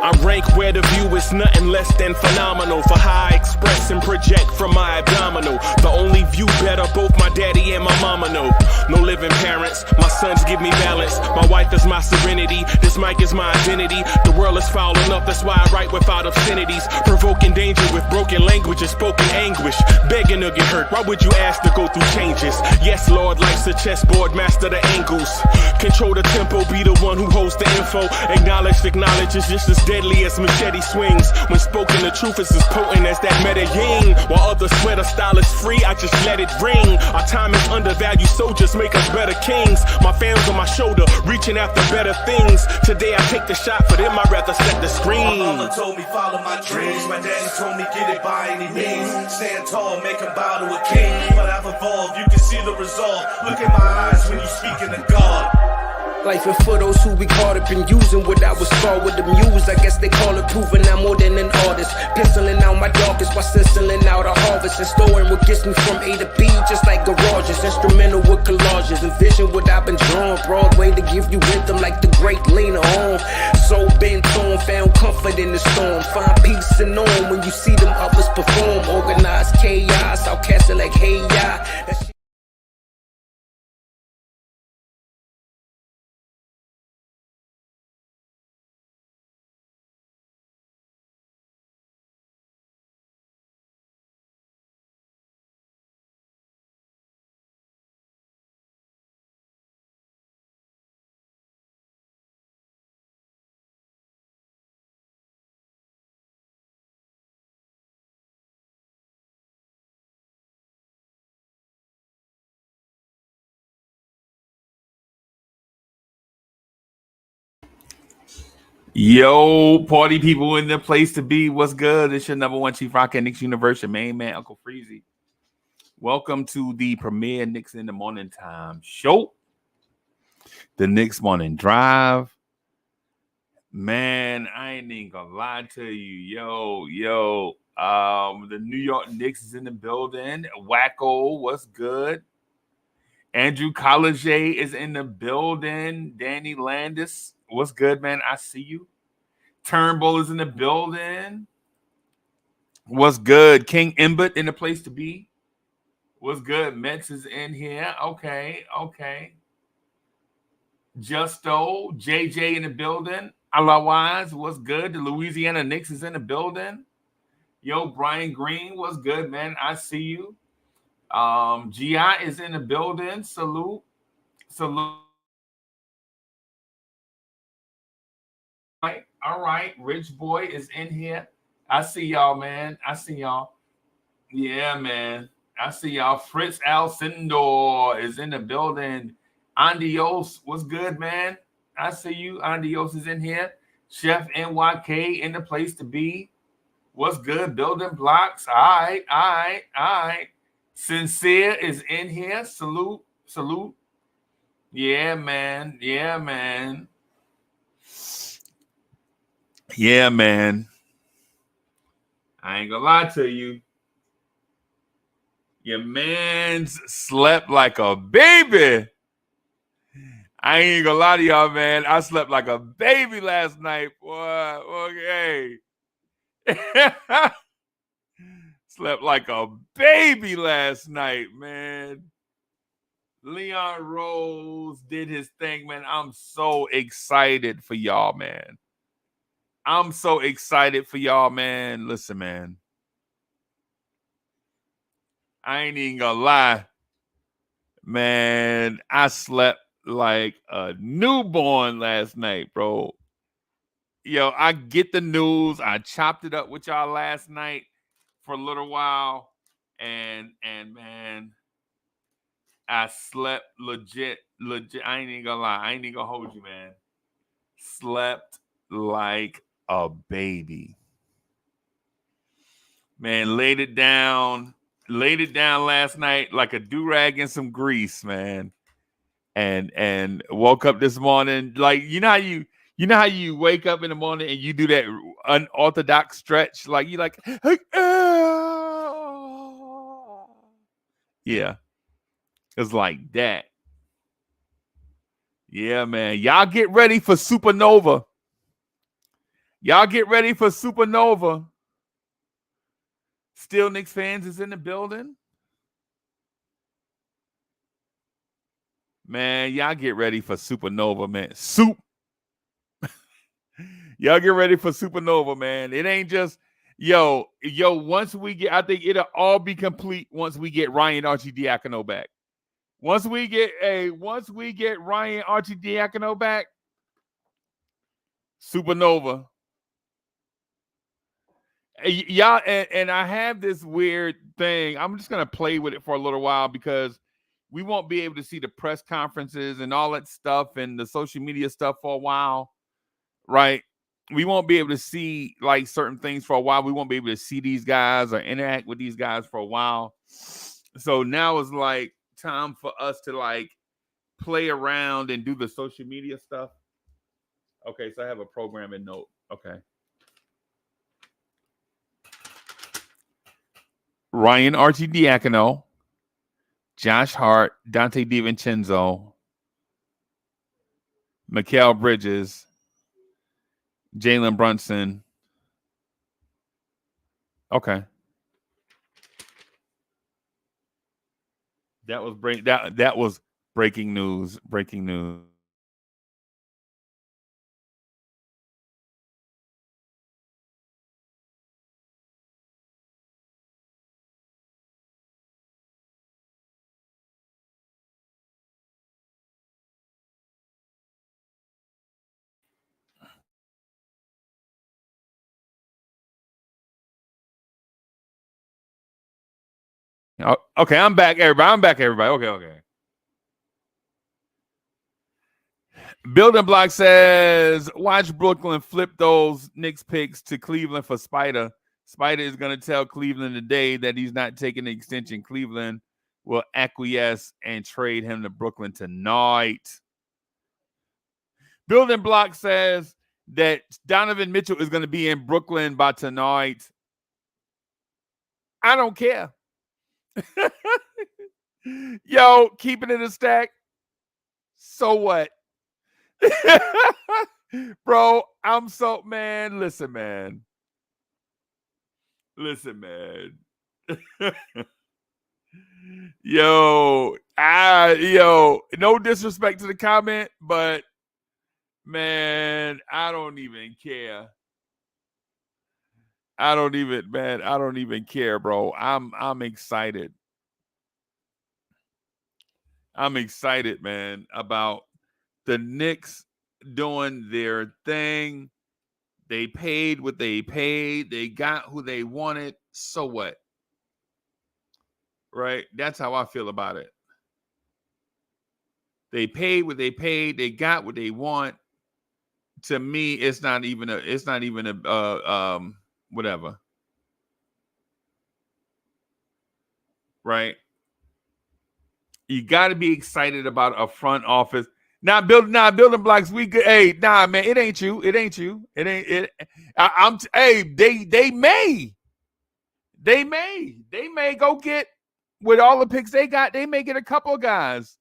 I rank where the view is nothing less than phenomenal. For how I express and project from my abdominal. The only view better, both my daddy and my mama know. No living parents, my sons give me balance. My wife is my serenity, this mic is my identity. The world is foul enough, that's why I write without obscenities. Provoking danger with broken language and spoken anguish. Begging to get hurt, why would you ask to go through changes? Yes, Lord, life's a chessboard, master the angles. Control the tempo, be the one who holds the info. Acknowledge is just as deadly as machete swings. When spoken, the truth is as potent as that Medellin. While others swear the style is free, I just let it ring. Our time is undervalued, soldiers make us better kings. My fans on my shoulder, reaching after better things. Today I take the shot, for them I'd rather set the screen. My mama told me follow my dreams. My daddy told me get it by any means. Stand tall, make him bow to a king. But I've evolved, you can see the resolve. Look in my eyes when you speaking to God. Life and for those who be caught up in using what I was scarred with the muse. I guess they call it proving I'm more than an artist. Penciling out my darkest while stenciling out a harvest. And storing what gets me from A to B, just like garages. Instrumental with collages. Envision what I've been drawing. Broadway to give you rhythm like the great Lena Horne. So bent on, found comfort in the storm. Find peace and on when you see them others perform. Organized chaos, I'll cast it like hey ya. Yo, party people in the place to be. What's good? It's your number one chief rocker, Knicks Universe, your main man, Uncle Freezy. Welcome to the premier Knicks in the Morning Time show. The Knicks Morning Drive. Man, I ain't even gonna lie to you. The New York Knicks is in the building. Wacko, what's good? Andrew College is in the building. Danny Landis, what's good, man? I see you. Turnbull is in the building. What's good? King Imbert in the place to be. What's good? Mets is in here. Okay. Justo, JJ in the building. Otherwise, what's good? The Louisiana Knicks is in the building. Yo, Brian Green, what's good, man? I see you. GI is in the building. Salute. All right. Rich Boy is in here. I see y'all, man. I see y'all. Yeah, man. I see y'all. Fritz Alcindor is in the building. Andios, what's good, man? I see you. Andios is in here. Chef NYK in the place to be. What's good? Building blocks. All right. Sincere is in here. Salute. Yeah, man. I ain't gonna lie to you. Your man's slept like a baby. I ain't gonna lie to y'all, man. I slept like a baby last night, boy. Okay. Slept like a baby last night, man. Leon Rose did his thing, man. I'm so excited for y'all, man. Listen, man. I ain't even gonna lie. Man, I slept like a newborn last night, bro. Yo, I get the news. I chopped it up with y'all last night for a little while. And man, I slept legit. I ain't even gonna lie. I ain't even gonna hold you, man. Slept like a baby. Man, laid it down last night like a do-rag in some grease, man. And woke up this morning like you know how you wake up in the morning and you do that unorthodox stretch, like you like, hey, Yeah. It's like that. Yeah, man. Y'all get ready for Supernova. Y'all get ready for Supernova. Still Knicks fans is in the building. Man, y'all get ready for Supernova, man. Y'all get ready for Supernova, man. It ain't just, once we get, I think it'll all be complete once we get Ryan Arcidiacono back. Once we get Ryan Arcidiacono back, Supernova. Y'all, and I have this weird thing. I'm just gonna play with it for a little while because we won't be able to see the press conferences and all that stuff and the social media stuff for a while, right? We won't be able to see like certain things for a while. We won't be able to see these guys or interact with these guys for a while. So now is like time for us to like play around and do the social media stuff. Okay, so I have a programming note. Okay. Ryan Arcidiacono, Josh Hart, Dante DiVincenzo, Mikal Bridges, Jalen Brunson. Okay. That was breaking news. Breaking news. Okay, I'm back, everybody. Okay. Building Block says, watch Brooklyn flip those Knicks picks to Cleveland for Spider. Spider is going to tell Cleveland today that he's not taking the extension. Cleveland will acquiesce and trade him to Brooklyn tonight. Building Block says that Donovan Mitchell is going to be in Brooklyn by tonight. I don't care. Yo, keeping it a stack. So what? Bro, I'm so, man. Listen, man. Yo, no disrespect to the comment, but man, I don't even care. I don't even care, bro. I'm excited. I'm excited, man, about the Knicks doing their thing. They paid what they paid. They got who they wanted. So what? Right? That's how I feel about it. They paid what they paid. They got what they want. To me, it's not even a whatever. Right? You got to be excited about a front office. Building Blocks. We good. Hey, nah, man, it ain't you. It ain't you. It ain't it. They may go get with all the picks they got. They may get a couple of guys.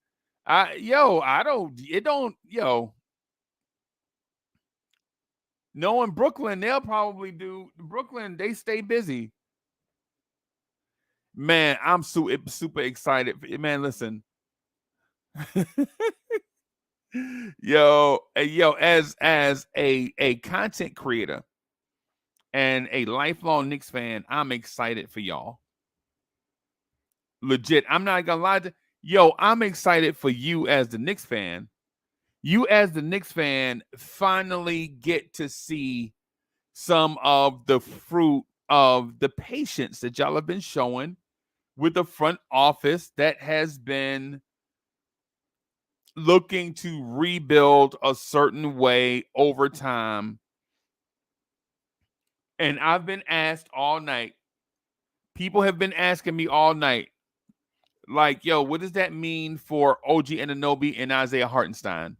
Knowing Brooklyn, they'll probably do Brooklyn. They stay busy. Man, I'm super excited. Man, listen. As a content creator and a lifelong Knicks fan, I'm excited for y'all. Legit, I'm not gonna lie to I'm excited for you as the Knicks fan. You as the Knicks fan finally get to see some of the fruit of the patience that y'all have been showing with the front office that has been looking to rebuild a certain way over time. And I've been asked all night. People have been asking me all night, like, what does that mean for OG Anunoby and Isaiah Hartenstein?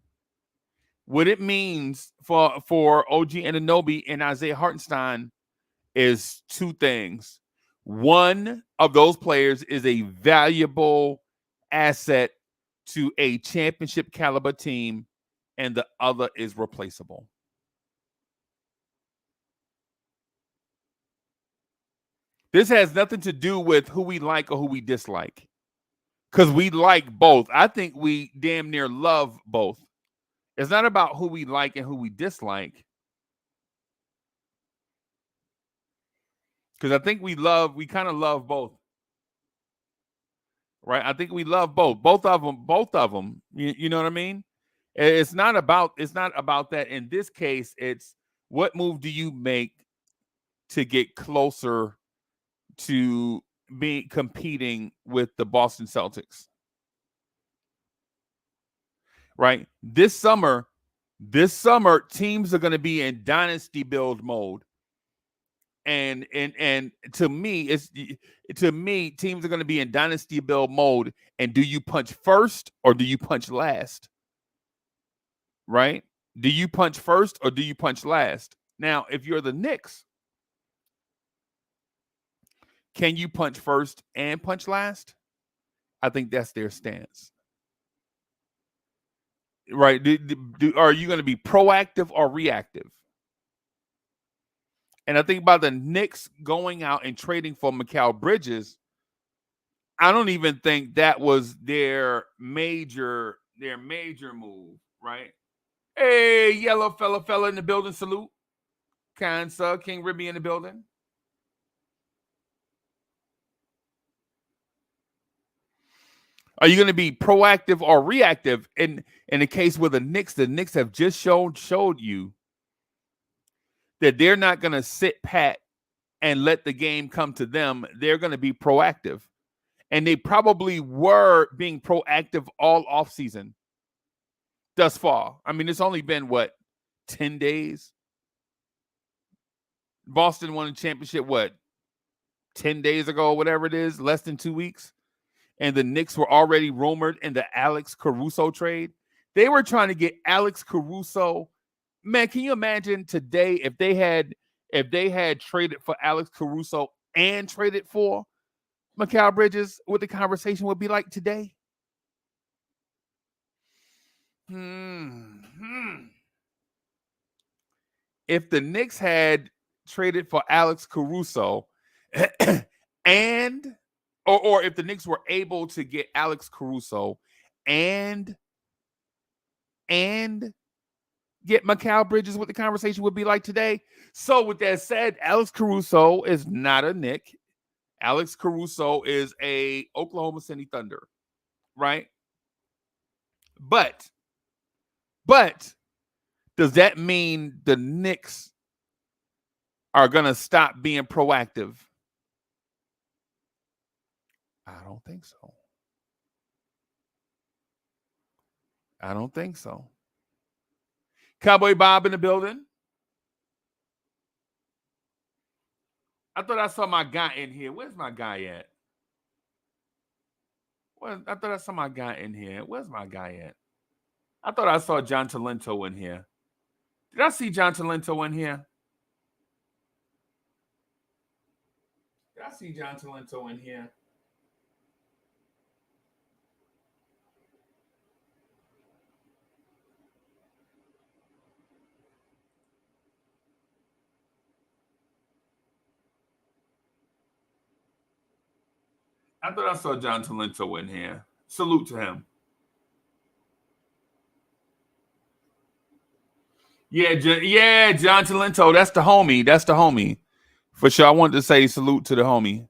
What it means for OG Anunoby and Isaiah Hartenstein is two things. One of those players is a valuable asset to a championship caliber team, and the other is replaceable. This has nothing to do with who we like or who we dislike, because we like both. I think we damn near love both. It's not about who we like and who we dislike, because I think we kind of love both. Right? I think we love both of them. You know what I mean? It's not about that. In this case, it's what move do you make to get closer to being competing with the Boston Celtics. Right? This summer teams are going to be in dynasty build mode. And to me, teams are going to be in dynasty build mode. And do you punch first or do you punch last? Right? Do you punch first or do you punch last? Now, if you're the Knicks, can you punch first and punch last? I think that's their stance. Right? Are you going to be proactive or reactive? And I think about the Knicks going out and trading for Mikal Bridges. I don't even think that was their major move, right? Hey, yellow fella in the building, salute. Kind sir, King Ribby in the building. Are you going to be proactive or reactive? In the case with the Knicks have just showed you that they're not going to sit pat and let the game come to them. They're going to be proactive. And they probably were being proactive all offseason thus far. I mean, it's only been, 10 days? Boston won a championship, 10 days ago, whatever it is, less than 2 weeks? And the Knicks were already rumored in the Alex Caruso trade. They were trying to get Alex Caruso. Man, can you imagine today if they had traded for Alex Caruso and traded for Mikal Bridges, what the conversation would be like today? If the Knicks had traded for Alex Caruso and or if the Knicks were able to get Alex Caruso and get Mikal Bridges, what the conversation would be like today. So with that said, Alex Caruso is not a Knick. Alex Caruso is a Oklahoma City Thunder, right? But does that mean the Knicks are going to stop being proactive? I don't think so. I don't think so. Cowboy Bob in the building. I thought I saw my guy in here. Where's my guy at? I thought I saw my guy in here. Where's my guy at? I thought I saw John Talento in here. Did I see John Talento in here? Did I see John Talento in here? I thought I saw John Talento in here. Salute to him. Yeah, John Talento. That's the homie. For sure. I wanted to say salute to the homie.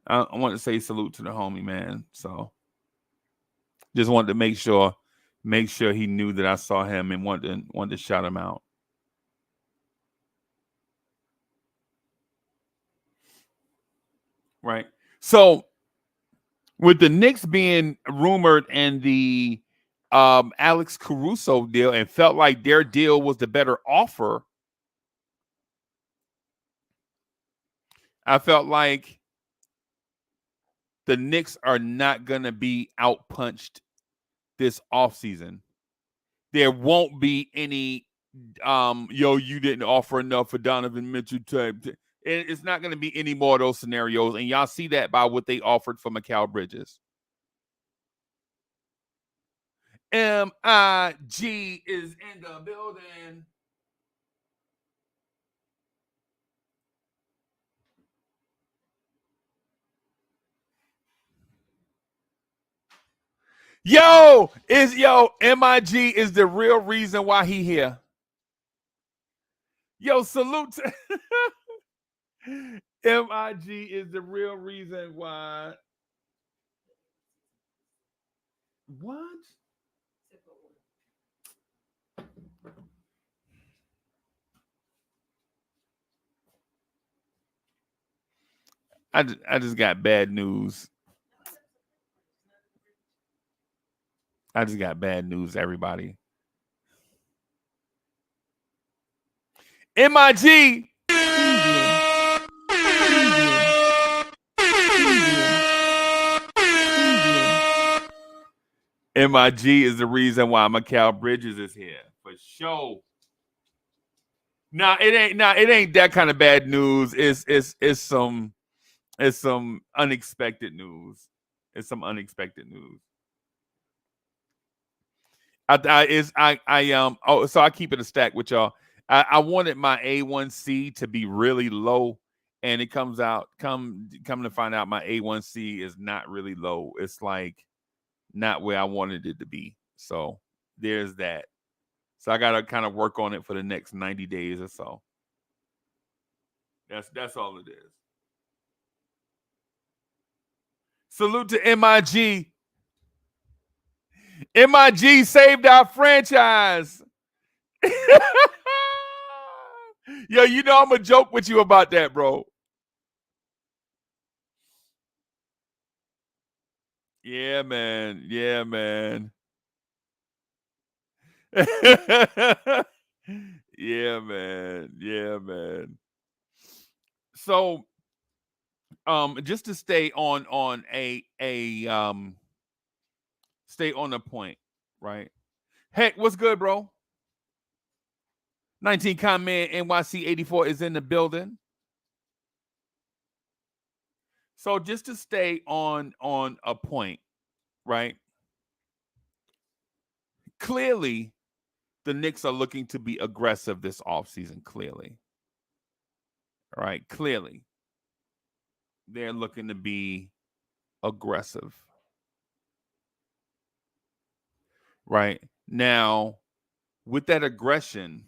I wanted to say salute to the homie, man. So just wanted to make sure he knew that I saw him and wanted to shout him out. Right. So with the Knicks being rumored in the Alex Caruso deal and felt like their deal was the better offer, I felt like the Knicks are not going to be outpunched this offseason. There won't be any, you didn't offer enough for Donovan Mitchell type. It's not going to be any more of those scenarios. And y'all see that by what they offered for Mikal Bridges. MIG is in the building. MIG is the real reason why he here. Yo, salute to MIG is the real reason why. What? I just got bad news. I just got bad news, everybody. MIG. MIG is the reason why Mikal Bridges is here for sure. It ain't that kind of bad news. It's some unexpected news. It's some unexpected news. So I keep it a stack with y'all. I wanted my A1C to be really low, and it come to find out my A1C is not really low. It's like not where I wanted it to be. So there's that. So I gotta kind of work on it for the next 90 days or so. That's all it is. Salute to MIG. MIG saved our franchise. Yo, you know I'm gonna joke with you about that, bro. Yeah, man. Yeah, man. Yeah, man. Yeah, man. So, just to stay on stay on the point, right? Heck, what's good, bro? 19 comment NYC 84 is in the building. So just to stay on a point, right? Clearly, the Knicks are looking to be aggressive this offseason, clearly. All right, clearly. They're looking to be aggressive. Right? Now, with that aggression,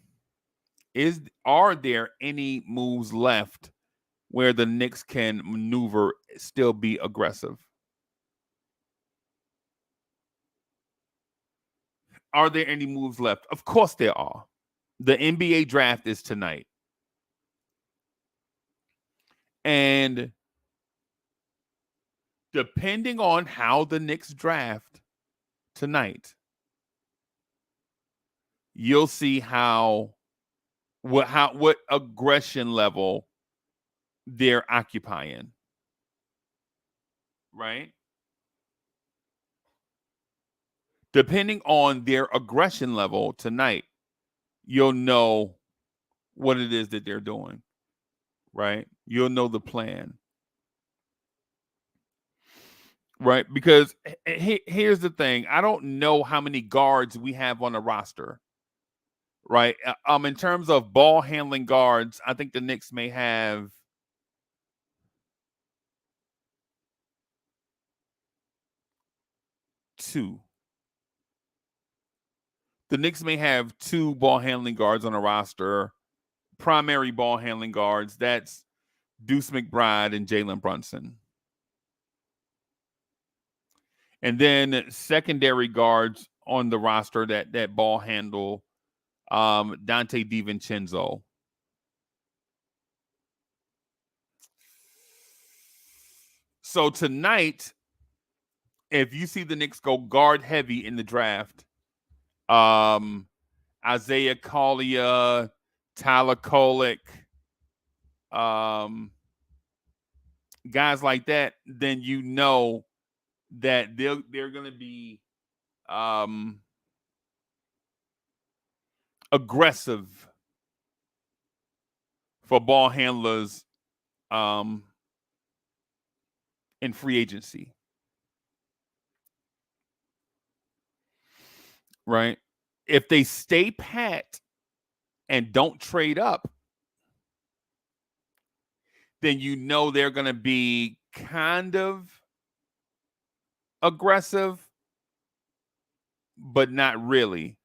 are there any moves left where the Knicks can maneuver, still be aggressive? Are there any moves left? Of course there are. The NBA draft is tonight. And depending on how the Knicks draft tonight, you'll see what aggression level they're occupying. Right? Depending on their aggression level tonight, you'll know what it is that they're doing. Right? You'll know the plan. Right? Because here's the thing. I don't know how many guards we have on the roster. Right? In terms of ball handling guards, I think the Knicks may have 2. The Knicks may have 2 ball handling guards on the roster, primary ball handling guards. That's Deuce McBride and Jalen Brunson. And then secondary guards on the roster that ball handle, Dante DiVincenzo. So tonight, if you see the Knicks go guard heavy in the draft, Isaiah Collier, Tyler Kolek, guys like that, then you know that they're going to be aggressive for ball handlers in free agency. Right? If they stay pat and don't trade up, then you know they're going to be kind of aggressive, but not really.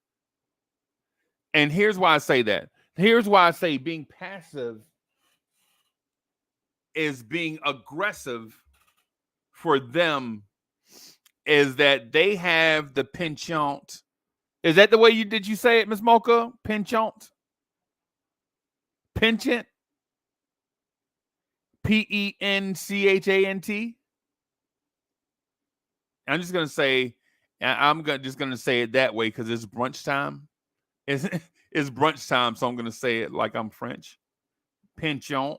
And here's why I say that. Here's why I say being passive is being aggressive for them is that they have the penchant. Is that the way you say it, Miss Mocha? Penchant? Penchant? Penchant? I'm just gonna say, just gonna say it that way because it's brunch time. It's brunch time, so I'm gonna say it like I'm French. Penchant.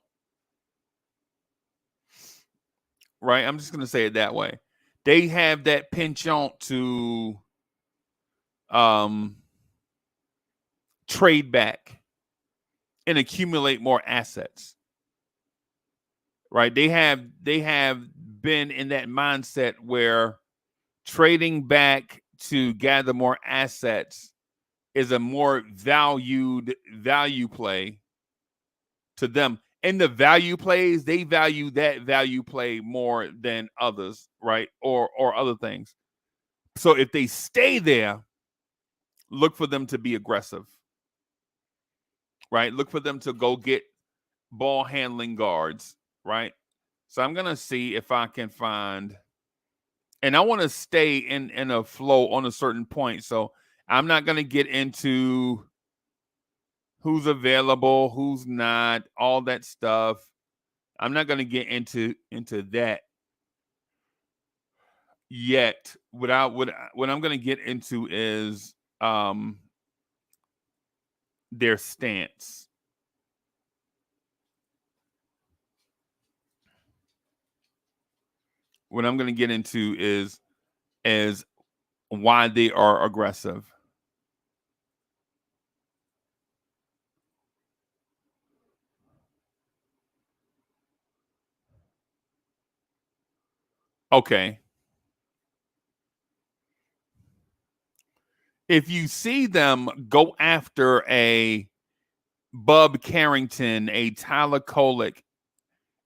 Right? I'm just gonna say it that way. They have that penchant to trade back and accumulate more assets. Right? They have been in that mindset where trading back to gather more assets is a more valued value play to them. And the value plays, they value that value play more than others, right? Or other things. So if they stay there, look for them to be aggressive, right? Look for them to go get ball handling guards, right? So I'm going to see if I can find, and I want to stay in a flow on a certain point. So I'm not going to get into who's available, who's not, all that stuff. I'm not going to get into that yet. What I'm going to get into is their stance. What I'm going to get into is why they are aggressive. Okay. If you see them go after a Bub Carrington, a Tyler Kolek,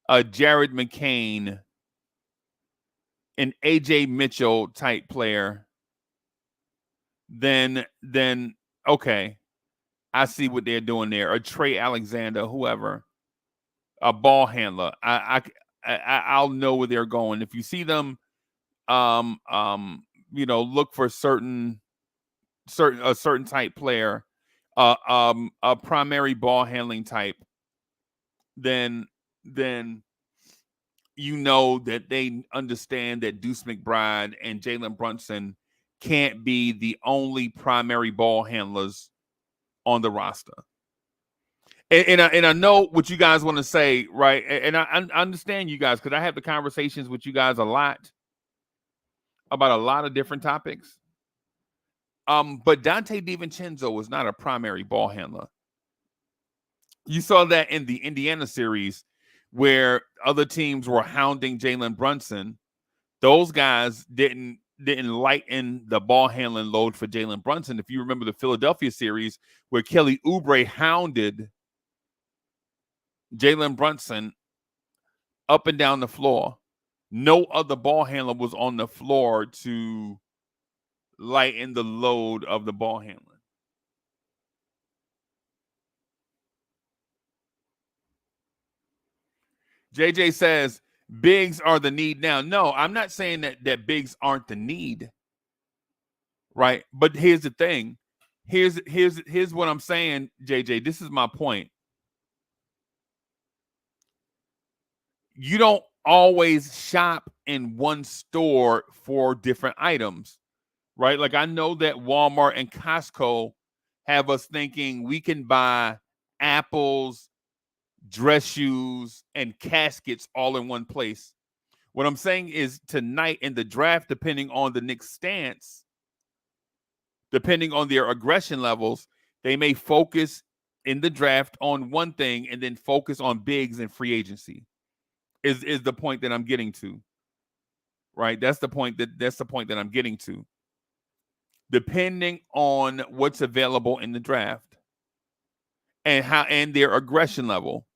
a Jared McCain, an AJ Mitchell type player, then okay, I see what they're doing there. A Trey Alexander, whoever, a ball handler. I'll know where they're going. If you see them, look for a certain type player, a primary ball handling type, then you know that they understand that Deuce McBride and Jalen Brunson can't be the only primary ball handlers on the roster. And I know what you guys want to say, right? And I understand you guys because I have the conversations with you guys a lot about a lot of different topics. But Dante DiVincenzo was not a primary ball handler. You saw that in the Indiana series where other teams were hounding Jalen Brunson. Those guys didn't lighten the ball handling load for Jalen Brunson. If you remember the Philadelphia series where Kelly Oubre hounded Jalen Brunson up and down the floor, no other ball handler was on the floor to lighten the load of the ball handling. JJ says bigs are the need now. No, I'm not saying that bigs aren't the need. Right? But here's the thing. Here's what I'm saying, JJ. This is my point. You don't always shop in one store for different items, right? Like I know that Walmart and Costco have us thinking we can buy apples, dress shoes, and caskets all in one place. What I'm saying is tonight in the draft, depending on the Knicks' stance, depending on their aggression levels, they may focus in the draft on one thing and then focus on bigs and free agency. is the point that I'm getting to. Right? That's the point that I'm getting to. Depending on what's available in the draft and their aggression level.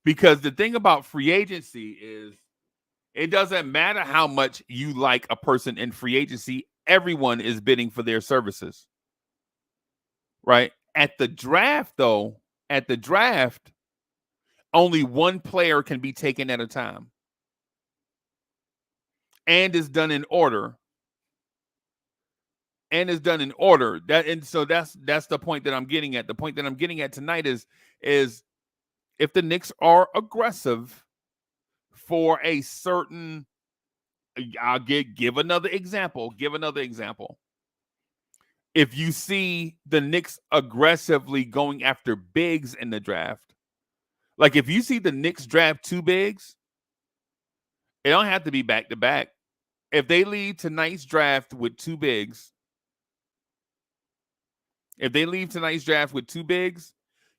Because the thing about free agency is it doesn't matter how much you like a person in free agency, everyone is bidding for their services. Right? At the draft, though, only one player can be taken at a time. And is done in order. So that's the point that I'm getting at. The point that I'm getting at tonight is if the Knicks are aggressive for a certain, I'll give another example. If you see the Knicks aggressively going after bigs in the draft, like if you see the Knicks draft 2 bigs, it don't have to be back to back. If they leave tonight's draft with 2 bigs,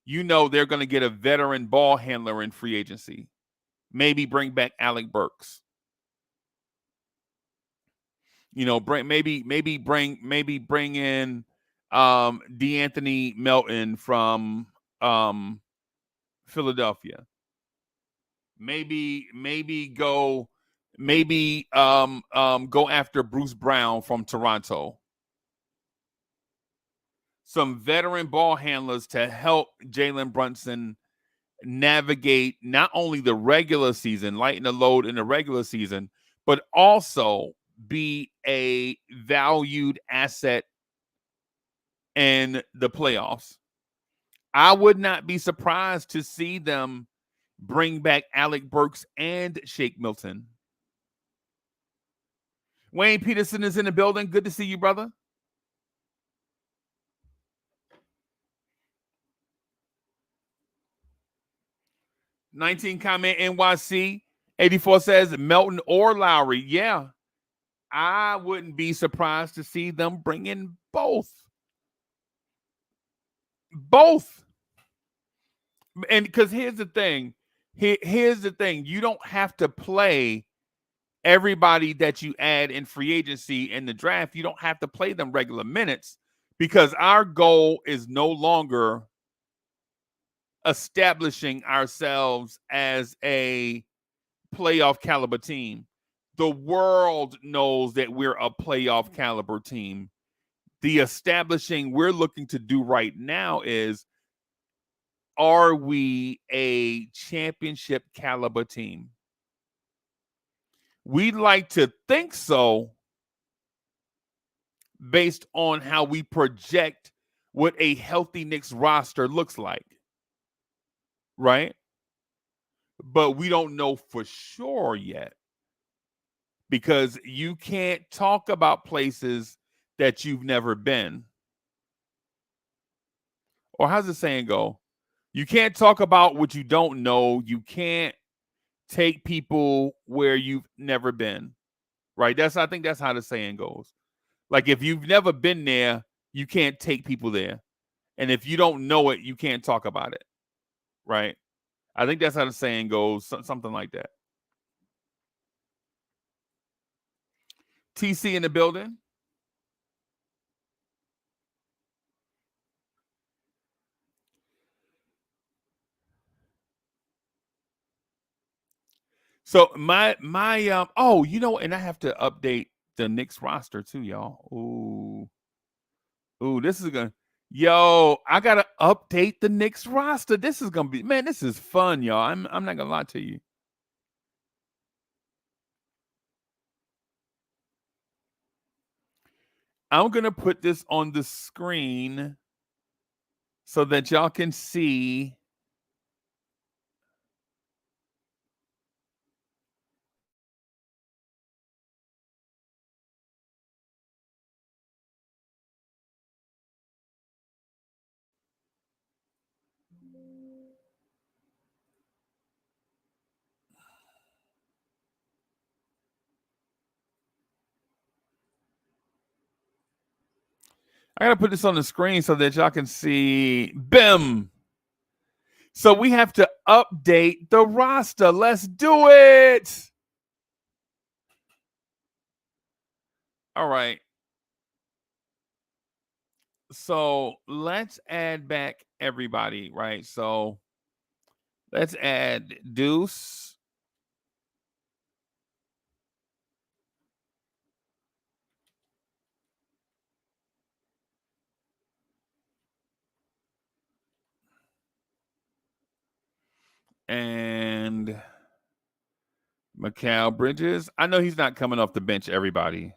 you know they're going to get a veteran ball handler in free agency. Maybe bring back Alec Burks. You know, bring in DeAnthony Melton from Philadelphia. Maybe go after Bruce Brown from Toronto. Some veteran ball handlers to help Jalen Brunson navigate not only the regular season, lighten the load in the regular season, but also be a valued asset in the playoffs. I would not be surprised to see them bring back Alec Burks and Shake Milton. Wayne Peterson is in the building. Good to see you, brother. 19 comment NYC. 84 says Melton or Lowry. Yeah, I wouldn't be surprised to see them bring in both. And because here's the thing. You don't have to play everybody that you add in free agency in the draft. You don't have to play them regular minutes because our goal is no longer establishing ourselves as a playoff caliber team. The world knows that we're a playoff caliber team. The establishing we're looking to do right now is, are we a championship caliber team? We'd like to think so based on how we project what a healthy Knicks roster looks like. Right? But we don't know for sure yet because you can't talk about places that you've never been. Or how's the saying go? You can't talk about what you don't know. You can't take people where you've never been. Right? I think that's how the saying goes. Like if you've never been there, you can't take people there. And if you don't know it, you can't talk about it. Right? I think that's how the saying goes, something like that. TC in the building. So my you know, and I have to update the Knicks roster too, y'all. Ooh, this is gonna. Yo, I gotta update the Knicks roster. This is gonna be, man, this is fun, y'all. I'm not gonna lie to you. I'm gonna put this on the screen so that y'all can see. I gotta put this on the screen so that y'all can see. Bim. So we have to update the roster. Let's do it. All right. So let's add back everybody, right? So let's add Deuce. And Mikal Bridges. I know he's not coming off the bench, everybody.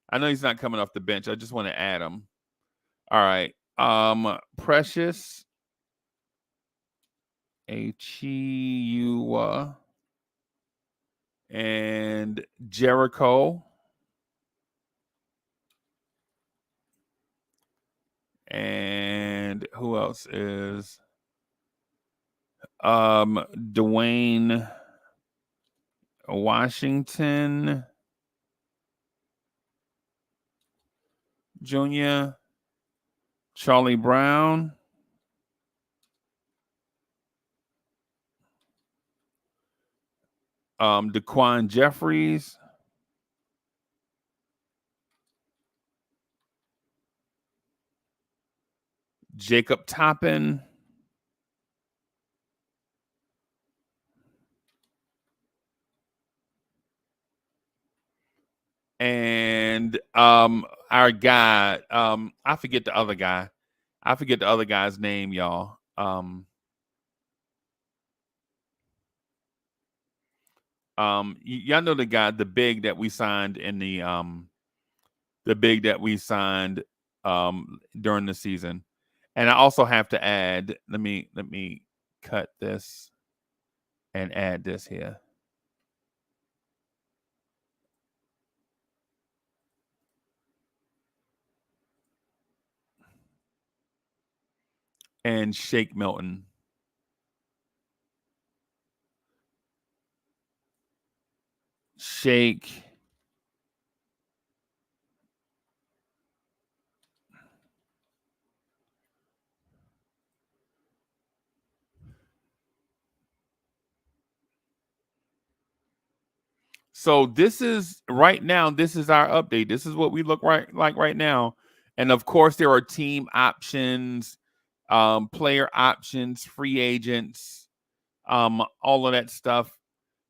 I know he's not coming off the bench. I just want to add him. All right. Precious Achiuwa and Jericho. And who else is Dwayne Washington Jr., Charlie Brown, Daquan Jeffries, Jacob Toppin, and our guy, I forget the other guy. I forget the other guy's name, y'all. Y'all know the guy, the big that we signed in the big that we signed during the season. And I also have to add, let me cut this and add this here. And Shake Milton. Shake. So this is right now, this is our update. This is what we look like right now. And of course, there are team options, player options, free agents, all of that stuff.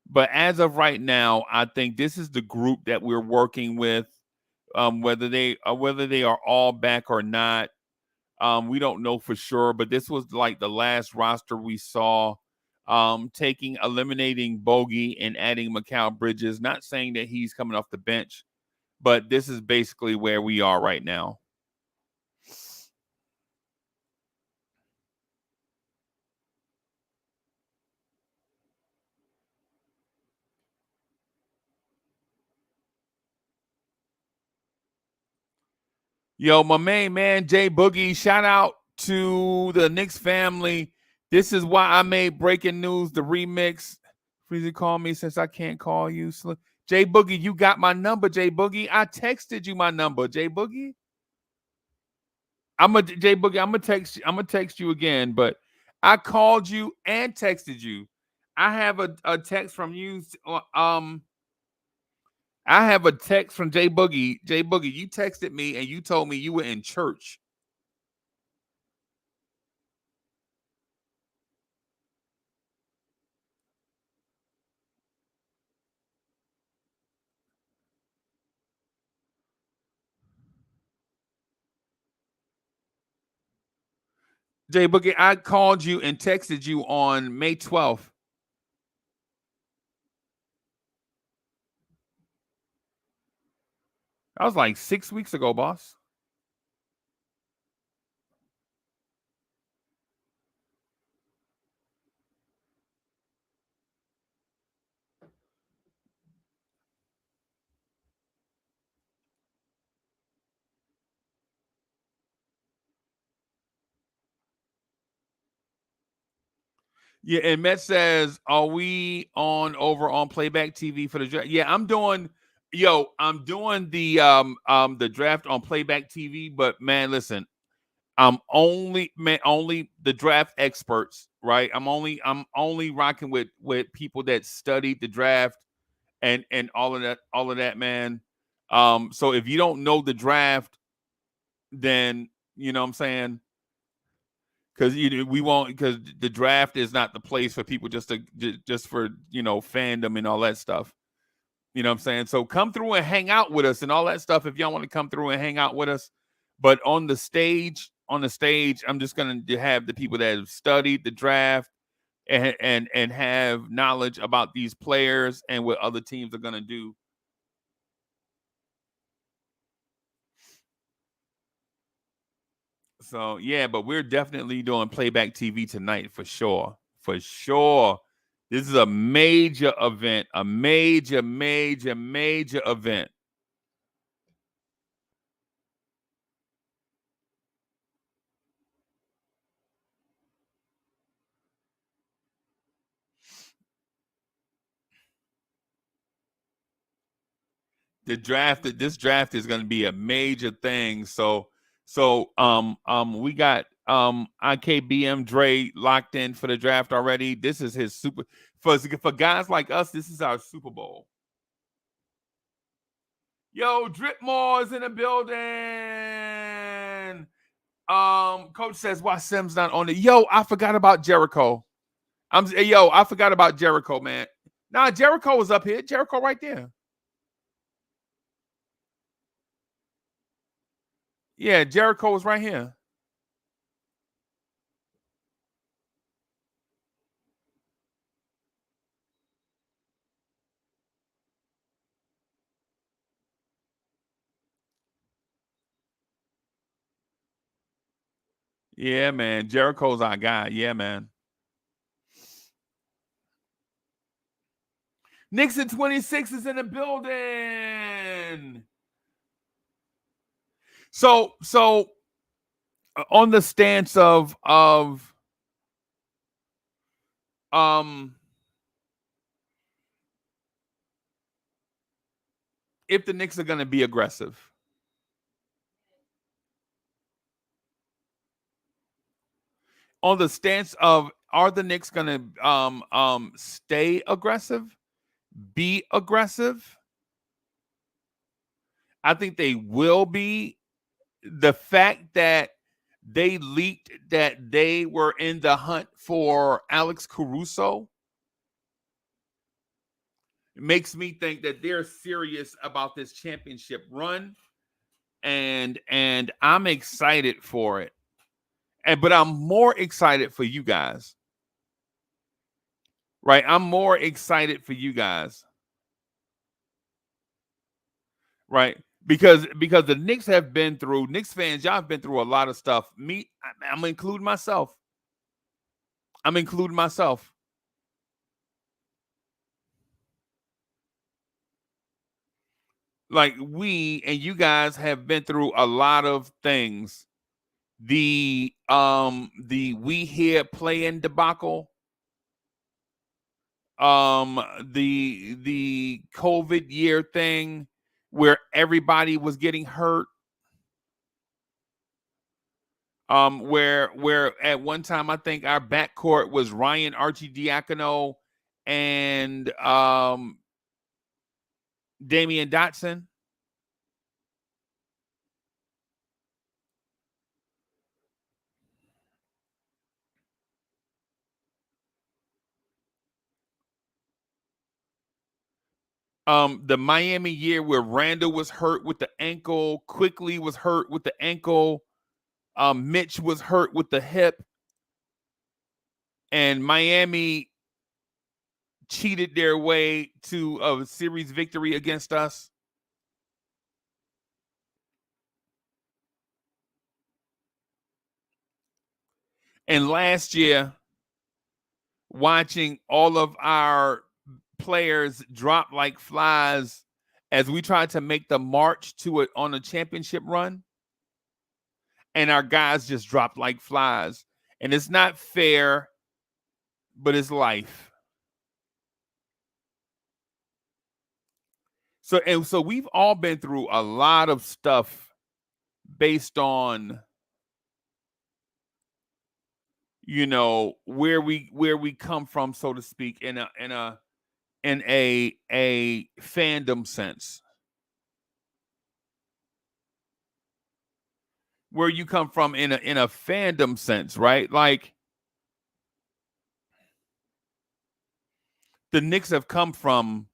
But as of right now, I think this is the group that we're working with. Whether they are all back or not, we don't know for sure. But this was like the last roster we saw. Eliminating Bogey and adding Mikal Bridges. Not saying that he's coming off the bench, but this is basically where we are right now. Yo, my main man, Jay Boogie, shout out to the Knicks family. This is why I made Breaking News the remix. Freezy call me since I can't call you. Jay Boogie, you got my number, Jay Boogie. I texted you my number, Jay Boogie. Jay Boogie, I'm gonna text you again, but I called you and texted you. I have a text from you. I have a text from Jay Boogie. Jay Boogie, you texted me and you told me you were in church. Jay Boogie, I called you and texted you on May 12th. That was like 6 weeks ago, boss. Yeah, and Matt says, "Are we over on playback TV for the draft?" Yeah, I'm doing the draft on playback TV. But man, listen, only the draft experts right? I'm only rocking with people that studied the draft and all of that, man. So if you don't know the draft, then you know what I'm saying, because we won't, because the draft is not the place for people just for fandom and all that stuff. You know what I'm saying? So come through and hang out with us and all that stuff if y'all want to come through and hang out with us. But on the stage, I'm just gonna have the people that have studied the draft and have knowledge about these players and what other teams are gonna do. So yeah, but we're definitely doing playback TV tonight for sure. For sure. This is a major event, a major event. This draft is going to be a major thing. So we got IKBM Dre locked in for the draft already. This is his super for guys like us. This is our Super Bowl. Yo, Dripmore is in the building. Coach says why Sim's not on it. Yo, I forgot about Jericho. I forgot about Jericho, man. Nah, Jericho was up here. Jericho right there. Yeah, Jericho was right here. Yeah, man. Jericho's our guy. Yeah, man. Nixon 26 is in the building. So on the stance of if the Knicks are going to be aggressive. On the stance of are the Knicks going to stay aggressive? Be aggressive? I think they will be. The fact that they leaked that they were in the hunt for Alex Caruso makes me think that they're serious about this championship run, and I'm excited for it. But I'm more excited for you guys. Right? I'm more excited for you guys. Right? Because the Knicks have been through, Knicks fans, y'all have been through a lot of stuff. I'm including myself. Like we and you guys have been through a lot of things. The we here playing debacle. The COVID year thing where everybody was getting hurt. Where at one time I think our backcourt was Ryan Arcidiacono and Damian Dotson. The Miami year where Randall was hurt with the ankle, Quickly was hurt with the ankle, Mitch was hurt with the hip, and Miami cheated their way to a series victory against us. And last year, watching all of our players drop like flies as we tried to make the march to it on a championship run, and our guys just dropped like flies. And it's not fair, but it's life. So we've all been through a lot of stuff based on you know, where we come from, so to speak, in a fandom sense. Where you come from in a fandom sense, right? Like the Knicks have come from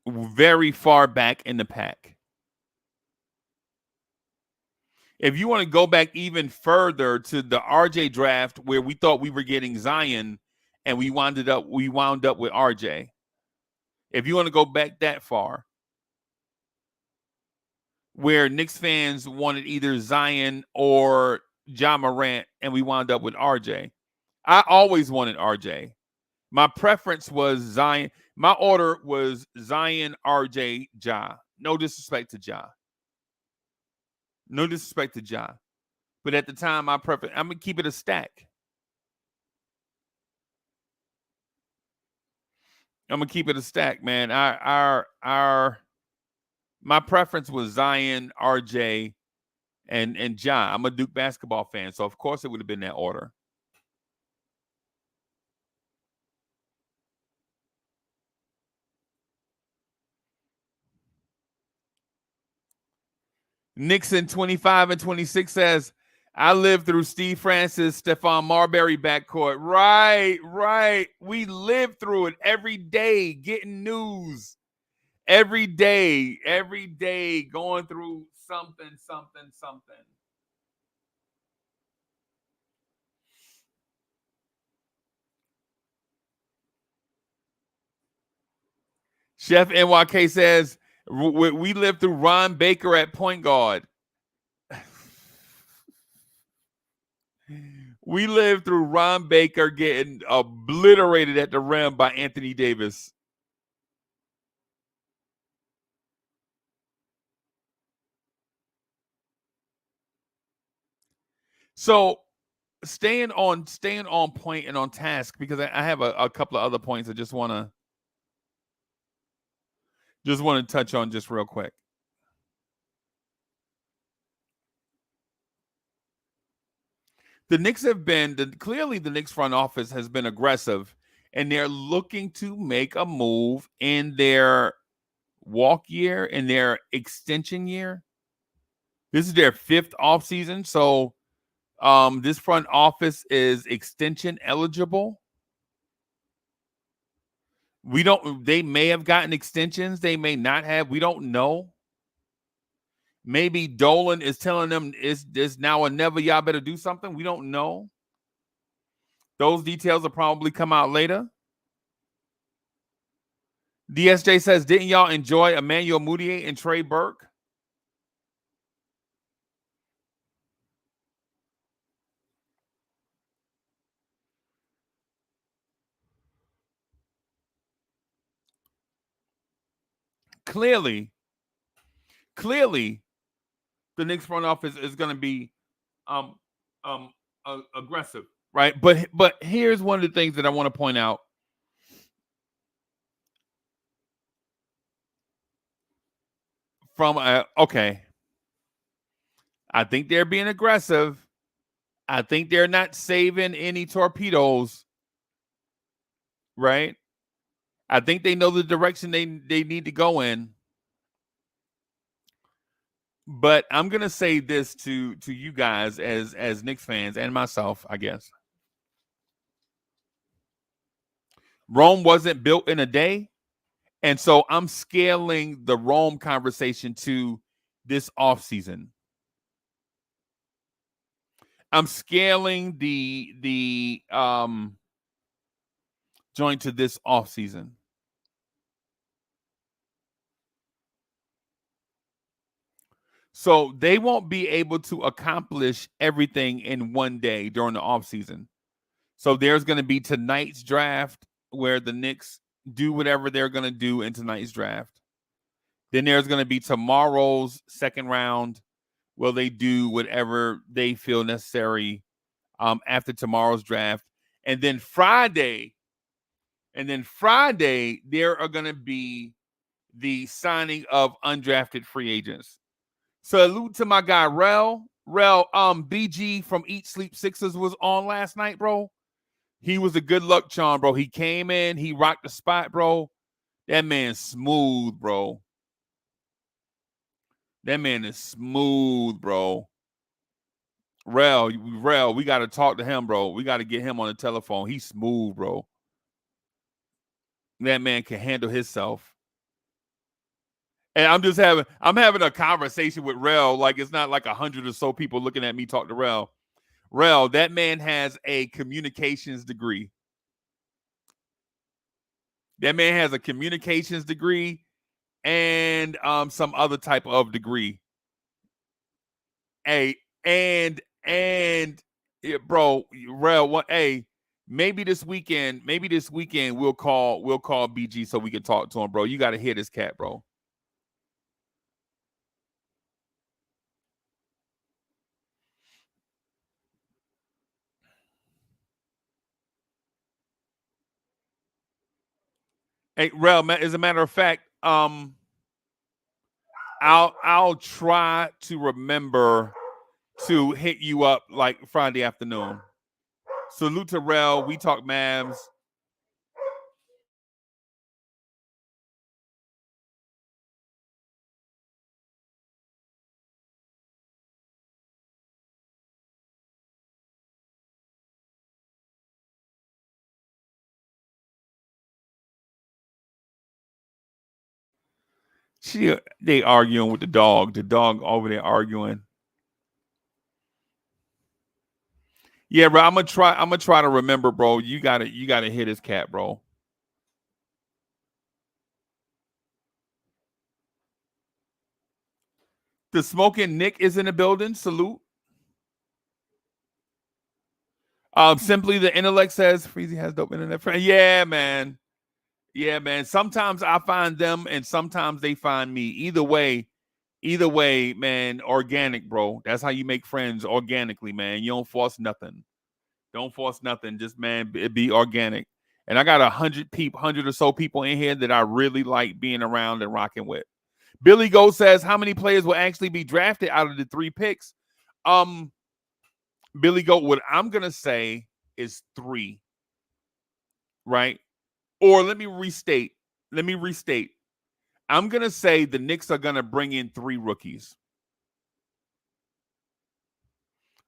very far back in the pack. If you want to go back even further to the RJ draft where we thought we were getting Zion and we wound up with RJ. If you want to go back that far, where Knicks fans wanted either Zion or Ja Morant and we wound up with RJ. I always wanted RJ. My preference was Zion. My order was Zion, RJ, Ja. No disrespect to Ja. No disrespect to Ja. But at the time, my preference, I'm going to keep it a stack. I'm going to keep it a stack, man. My preference was Zion, RJ, and Ja. I'm a Duke basketball fan, so of course it would have been that order. Nixon 25 and 26 says, I lived through Steve Francis, Stephon Marbury backcourt. Right. We lived through it every day, getting news. Every day, going through something. Chef NYK says, we lived through Ron Baker at point guard. We lived through Ron Baker getting obliterated at the rim by Anthony Davis. So staying on point and on task, because I have a couple of other points I just want to touch on just real quick. The Knicks have been clearly the Knicks front office has been aggressive, and they're looking to make a move in their walk year, in their extension year. This is their 5th offseason, so this front office is extension eligible. They may have gotten extensions, they may not have. We don't know. Maybe Dolan is telling them it's now or never, y'all better do something. We don't know. Those details will probably come out later. DSJ says, didn't y'all enjoy Emmanuel Mudiay and Trey Burke? Clearly, the Knicks front office is going to be aggressive, right? But here's one of the things that I want to point out. Okay, I think they're being aggressive. I think they're not saving any torpedoes, right? I think they know the direction they need to go in. But I'm gonna say this to you guys as Knicks fans and myself, I guess. Rome wasn't built in a day, and so I'm scaling the Rome conversation to this offseason. I'm scaling the joint to this offseason. So they won't be able to accomplish everything in one day during the offseason. So there's going to be tonight's draft where the Knicks do whatever they're going to do in tonight's draft. Then there's going to be tomorrow's second round where they do whatever they feel necessary after tomorrow's draft. And then Friday, there are going to be the signing of undrafted free agents. Salute to my guy, Rel. BG from Eat Sleep Sixers was on last night, bro. He was a good luck charm, bro. He came in, he rocked the spot, bro. That man's smooth, bro. That man is smooth, bro. Rel, we got to talk to him, bro. We got to get him on the telephone. He's smooth, bro. That man can handle himself. And I'm having a conversation with Rel, like it's not like 100 or so people looking at me talk to Rel. Rel, that man has a communications degree. That man has a communications degree and some other type of degree. Hey, and yeah, bro, Rel, what? Hey, maybe this weekend we'll call BG so we can talk to him, bro. You got to hear this cat, bro. Hey, Rel, as a matter of fact, I'll try to remember to hit you up like Friday afternoon. Salute to Rel. We talk Mavs. They arguing with the dog. The dog over there arguing. Yeah, bro. I'm gonna try to remember, bro. You gotta hit his cat, bro. The smoking Nick is in the building. Salute. Simply the intellect says Freezy has dope internet friend. Yeah, man. Yeah, man. Sometimes I find them and sometimes they find me. Either way, man, organic, bro. That's how you make friends organically, man. You don't force nothing. Don't force nothing. Just, man, be organic. And I got 100 or so people in here that I really like being around and rocking with. Billy Go says, how many players will actually be drafted out of the 3 picks? Billy Go, what I'm going to say is 3, right? Or let me restate. I'm going to say the Knicks are going to bring in 3 rookies.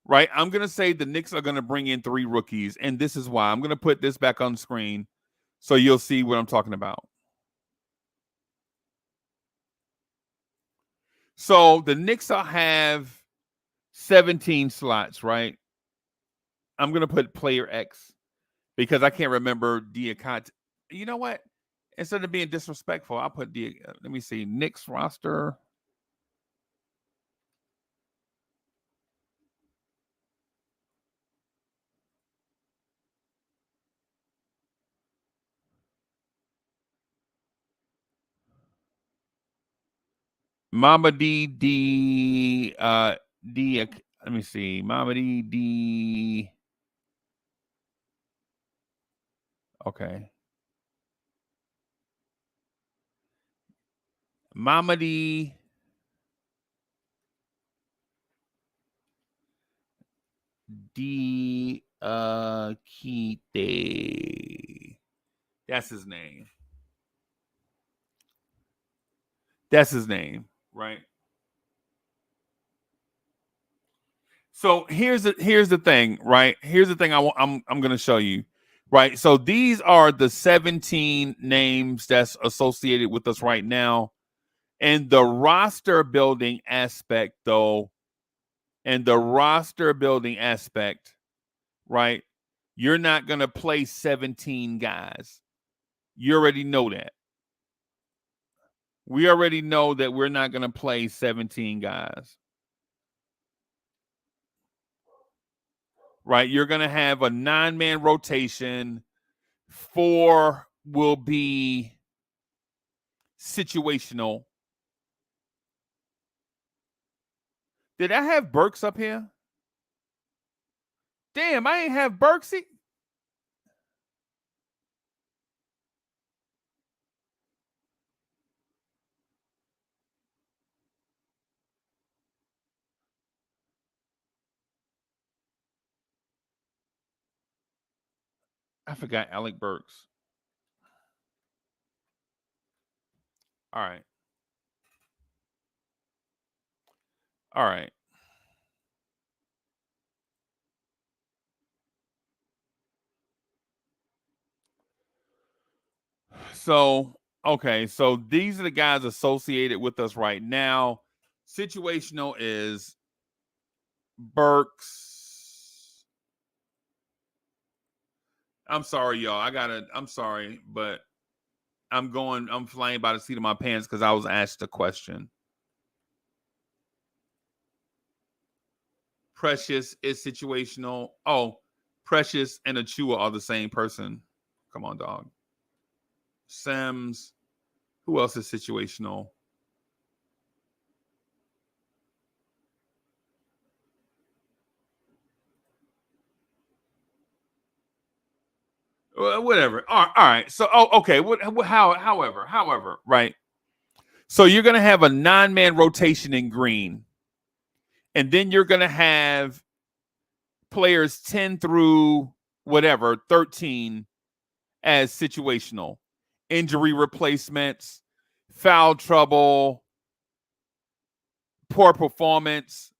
Right? I'm going to say the Knicks are going to bring in 3 rookies, and this is why. I'm going to put this back on screen so you'll see what I'm talking about. So the Knicks will have 17 slots, right? I'm going to put player X because I can't remember Diakante. You know what? Instead of being disrespectful, I'll put let me see, Knicks roster. Mama D let me see. Mama D. Okay. Mama D. Kite. That's his name. That's his name, right? So here's the thing, right? Here's the thing I'm going to show you, right? So these are the 17 names that's associated with us right now, and the roster building aspect, though, right? You're not going to play 17 guys. You already know that. We already know that we're not going to play 17 guys. Right? You're going to have a 9-man rotation. 4 will be situational. Did I have Burks up here? Damn, I ain't have Burksy. I forgot Alec Burks. All right. All right. So, okay. So these are the guys associated with us right now. Situational is Burks. I'm sorry, y'all. I'm sorry, but I'm flying by the seat of my pants because I was asked a question. Precious is situational. Oh, Precious and Achua are the same person. Come on, dog. Sims. Who else is situational? Whatever. All right. So, okay. However, right. So you're gonna have a 9-man rotation in green, and then you're gonna have players 10 through 13 as situational, injury replacements, foul trouble, poor performance.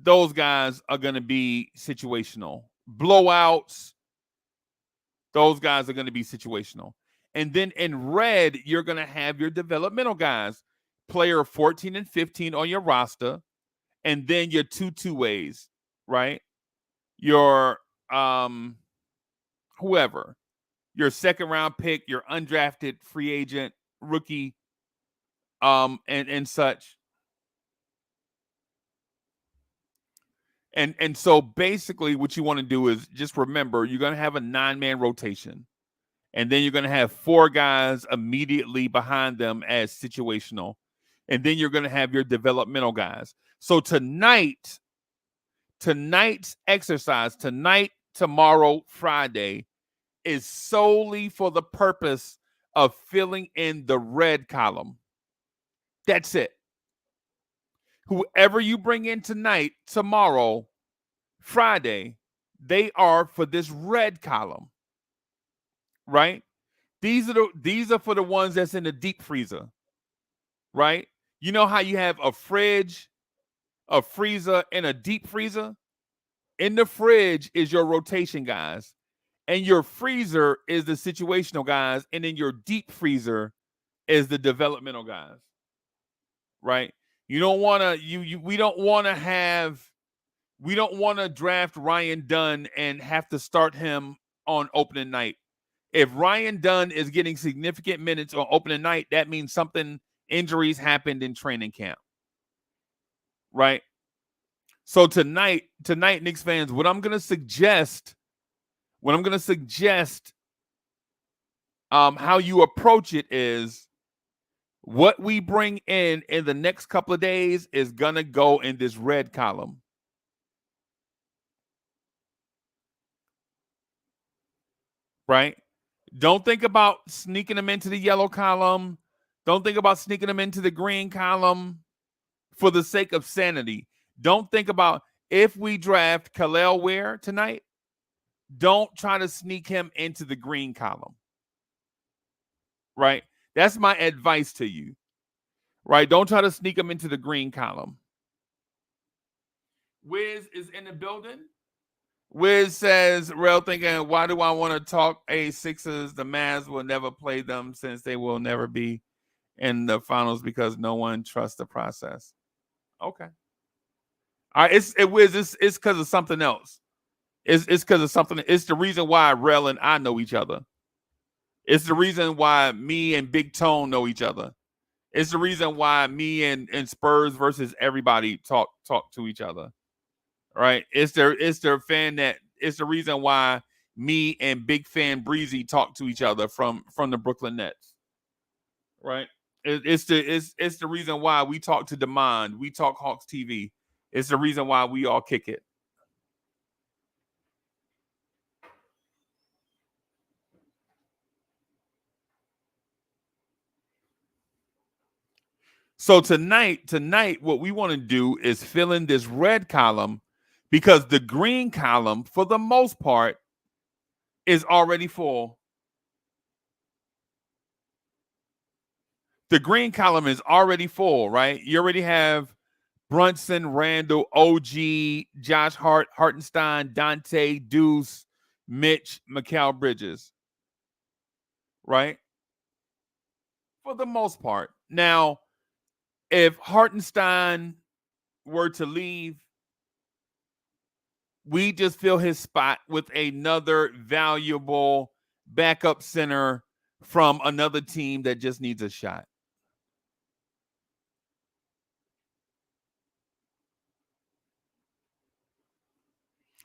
Those guys are gonna be situational. Blowouts. Those guys are going to be situational. And then in red, you're going to have your developmental guys, player 14 and 15 on your roster, and then your two-ways, right? Your whoever, your 2nd-round pick, your undrafted free agent, rookie, and such. And so basically what you want to do is just remember you're going to have a 9-man rotation. And then you're going to have 4 guys immediately behind them as situational. And then you're going to have your developmental guys. So tonight's exercise, tonight, tomorrow, Friday, is solely for the purpose of filling in the red column. That's it. Whoever you bring in tonight, tomorrow, Friday, they are for this red column. Right? These are for the ones that's in the deep freezer, right? You know how you have a fridge, a freezer, and a deep freezer? In the fridge is your rotation guys, and your freezer is the situational guys, and then your deep freezer is the developmental guys, right? You don't want to we don't want to draft Ryan Dunn and have to start him on opening night. If Ryan Dunn is getting significant minutes on opening night, that means injuries happened in training camp. Right? So tonight, Knicks fans, what I'm gonna suggest how you approach it is what we bring in the next couple of days is gonna go in this red column. Right? Don't think about sneaking them into the yellow column. Don't think about sneaking them into the green column for the sake of sanity. Don't think about if we draft Khalil Ware tonight, don't try to sneak him into the green column. Right? That's my advice to you. Right? Don't try to sneak him into the green column. Wiz is in the building. Wiz says, real thinking, why do I want to talk Sixers? The Mavs will never play them since they will never be in the finals because no one trusts the process. Okay. All right, Wiz, it's because of something else. It's because of something. It's the reason why Rel and I know each other. It's the reason why me and Big Tone know each other. It's the reason why me and Spurs versus everybody talk to each other. Right? It's the reason why me and Big Fan Breezy talk to each other from the Brooklyn Nets. Right? It's the reason why we talk to Demand. We talk Hawks TV. It's the reason why we all kick it. So tonight, what we want to do is fill in this red column because the green column, for the most part, is already full. The green column is already full, right? You already have Brunson, Randall, OG, Josh Hart, Hartenstein, Dante, Deuce, Mitch, Mikal Bridges, right? For the most part. Now, if Hartenstein were to leave, we just fill his spot with another valuable backup center from another team that just needs a shot.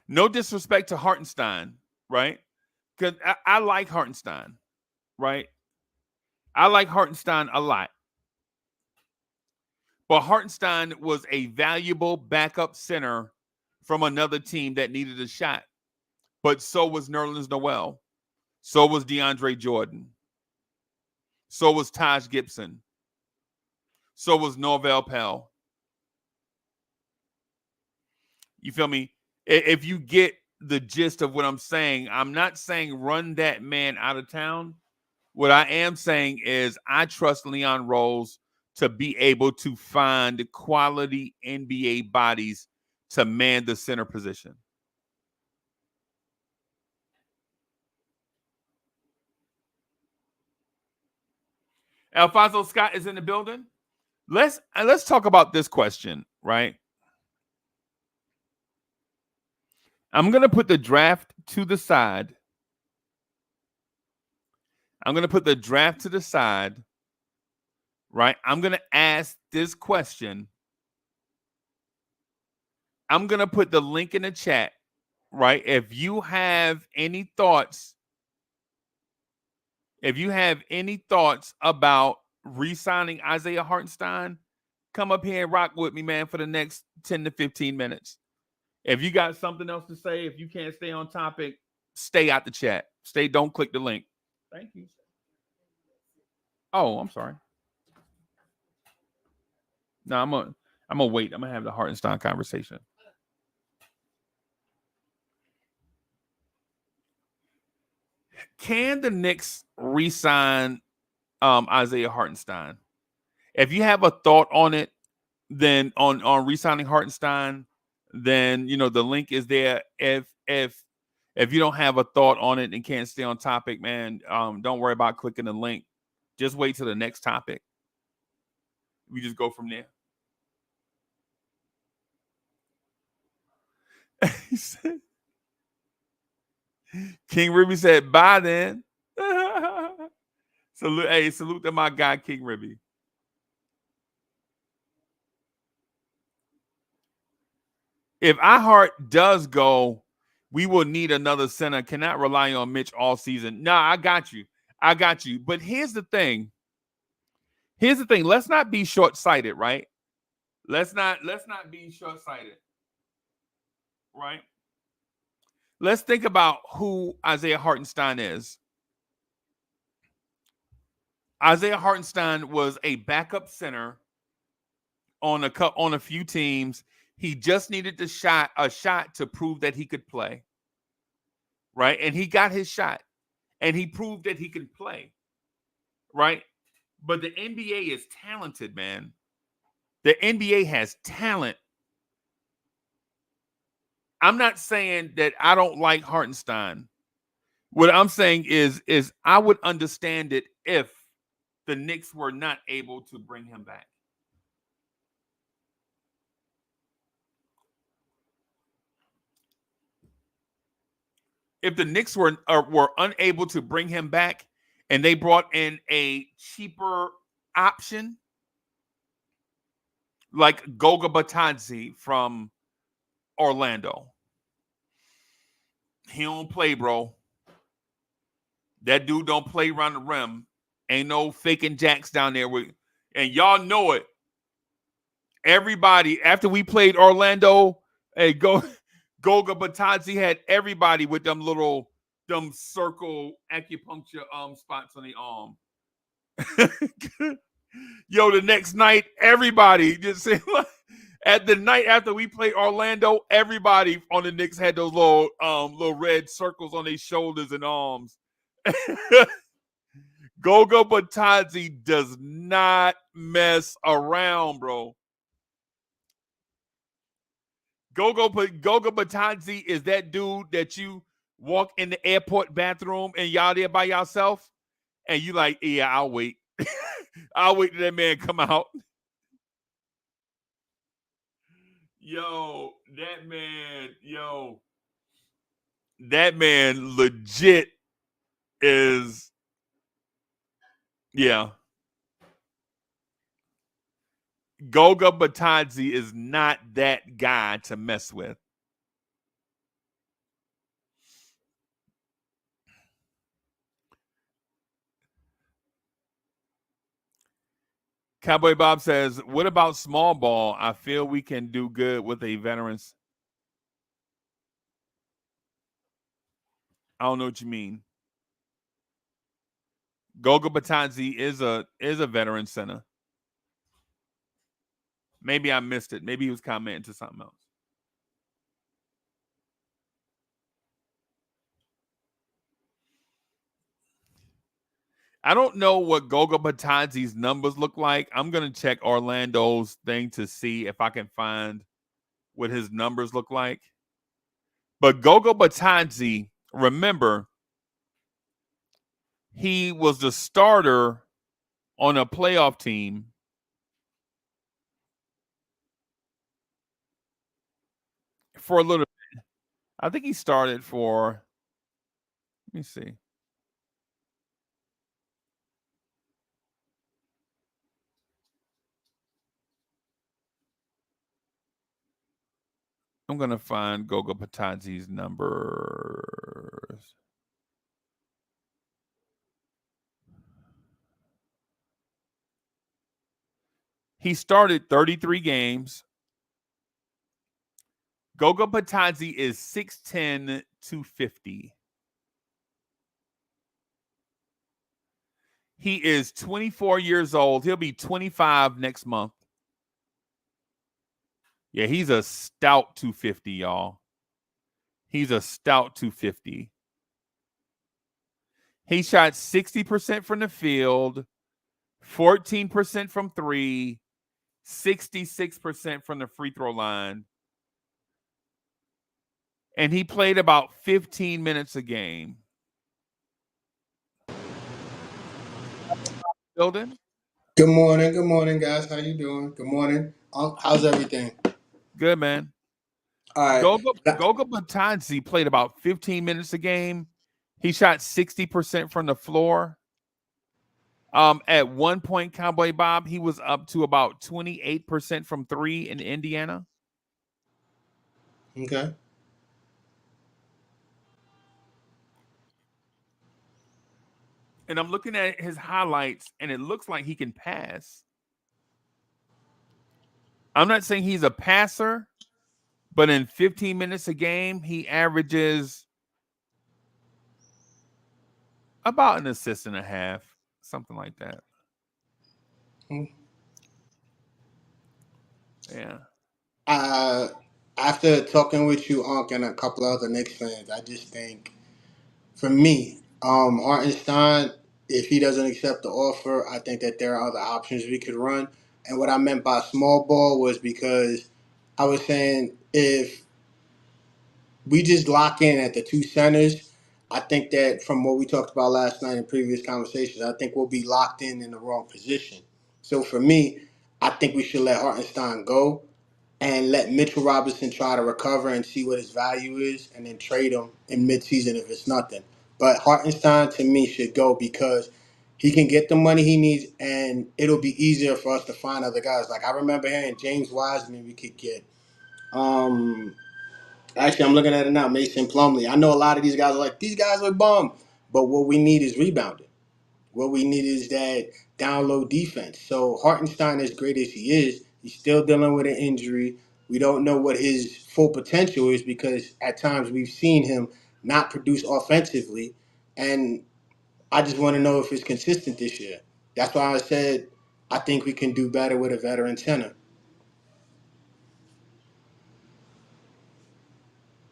No disrespect to Hartenstein, right? Because I like Hartenstein, right? I like Hartenstein a lot. But Hartenstein was a valuable backup center from another team that needed a shot. But so was Nerlens Noel. So was DeAndre Jordan. So was Taj Gibson. So was Norvell Pell. You feel me? If you get the gist of what I'm saying, I'm not saying run that man out of town. What I am saying is I trust Leon Rose to be able to find quality NBA bodies to man the center position. Alfonso Scott is in the building. Let's talk about this question, right? I'm going to put the draft to the side. Right? I'm going to ask this question. I'm going to put the link in the chat, right? If you have any thoughts about re-signing Isaiah Hartenstein, come up here and rock with me, man, for the next 10 to 15 minutes. If you got something else to say, if you can't stay on topic, stay out the chat. Don't click the link. Thank you. Oh, I'm sorry. No, I'm gonna wait. I'm gonna have the Hartenstein conversation. Can the Knicks re-sign Isaiah Hartenstein? If you have a thought on it, then on re-signing Hartenstein, then the link is there. If you don't have a thought on it and can't stay on topic, man, don't worry about clicking the link. Just wait till the next topic. We just go from there. King Ribby said, bye then. Salute to my guy, King Ribby. If iHeart does go, we will need another center. Cannot rely on Mitch all season. No, I got you. But here's the thing. Let's not be short-sighted, right? Let's not be short-sighted. Right? Let's think about who Isaiah Hartenstein is. Isaiah Hartenstein was a backup center on a few teams. He just needed a shot to prove that he could play. Right? And he got his shot. And he proved that he could play. Right? But the NBA is talented, man. The NBA has talent. I'm not saying that I don't like Hartenstein. What I'm saying is I would understand it if the Knicks were not able to bring him back. If the Knicks were unable to bring him back and they brought in a cheaper option like Goga Batadze from Orlando. He don't play, bro. That dude don't play around the rim. Ain't no faking jacks down there and y'all know it. Everybody, after we played Orlando, Goga Batadze had everybody with them circle acupuncture spots on the arm. Yo, the next night, everybody just saying, At the night after we played Orlando, everybody on the Knicks had those little red circles on their shoulders and arms. Goga Batadze does not mess around, bro. Goga Batadze is that dude that you walk in the airport bathroom and y'all there by yourself, and you like, yeah, I'll wait. I'll wait till that man come out. That man legit is, yeah. Goga Batadze is not that guy to mess with. Cowboy Bob says, what about small ball? I feel we can do good with a veterans. I don't know what you mean. Goga Batadze is a veteran center. Maybe I missed it. Maybe he was commenting to something else. I don't know what Goga Batadze's numbers look like. I'm going to check Orlando's thing to see if I can find what his numbers look like. But Goga Batadze, remember, he was the starter on a playoff team for a little bit. I think he started for, let me see. I'm going to find Goga Batadze's numbers. He started 33 games. Goga Batadze is 6'10", 250. He is 24 years old. He'll be 25 next month. Yeah, he's a stout 250, y'all. He's a stout 250. He shot 60% from the field, 14% from three, 66% from the free throw line. And he played about 15 minutes a game. Building? Good morning, guys. How you doing? Good morning. How's everything? Good, man. All right. Goga Batadze played about 15 minutes a game. He shot 60% from the floor. At one point, Cowboy Bob, he was up to about 28% from three in Indiana. Okay. And I'm looking at his highlights, and it looks like he can pass. I'm not saying he's a passer, but in 15 minutes a game, he averages about an assist and a half, something like that. Yeah. After talking with you, Unc, and a couple other Knicks fans, I just think, for me, Hartenstein, if he doesn't accept the offer, I think that there are other options we could run. And what I meant by small ball was because I was saying if we just lock in at the two centers, I think that from what we talked about last night in previous conversations, I think we'll be locked in the wrong position. So for me, I think we should let Hartenstein go and let Mitchell Robinson try to recover and see what his value is, and then trade him in midseason if it's nothing. But Hartenstein to me should go because he can get the money he needs, and it'll be easier for us to find other guys. Like I remember hearing James Wiseman, we could get. Actually, I'm looking at it now. Mason Plumlee. I know a lot of these guys are like, these guys are bum. But what we need is rebounding. What we need is that down low defense. So Hartenstein, as great as he is, he's still dealing with an injury. We don't know what his full potential is because at times we've seen him not produce offensively. And I just want to know if it's consistent this year. That's why I said I think we can do better with a veteran center.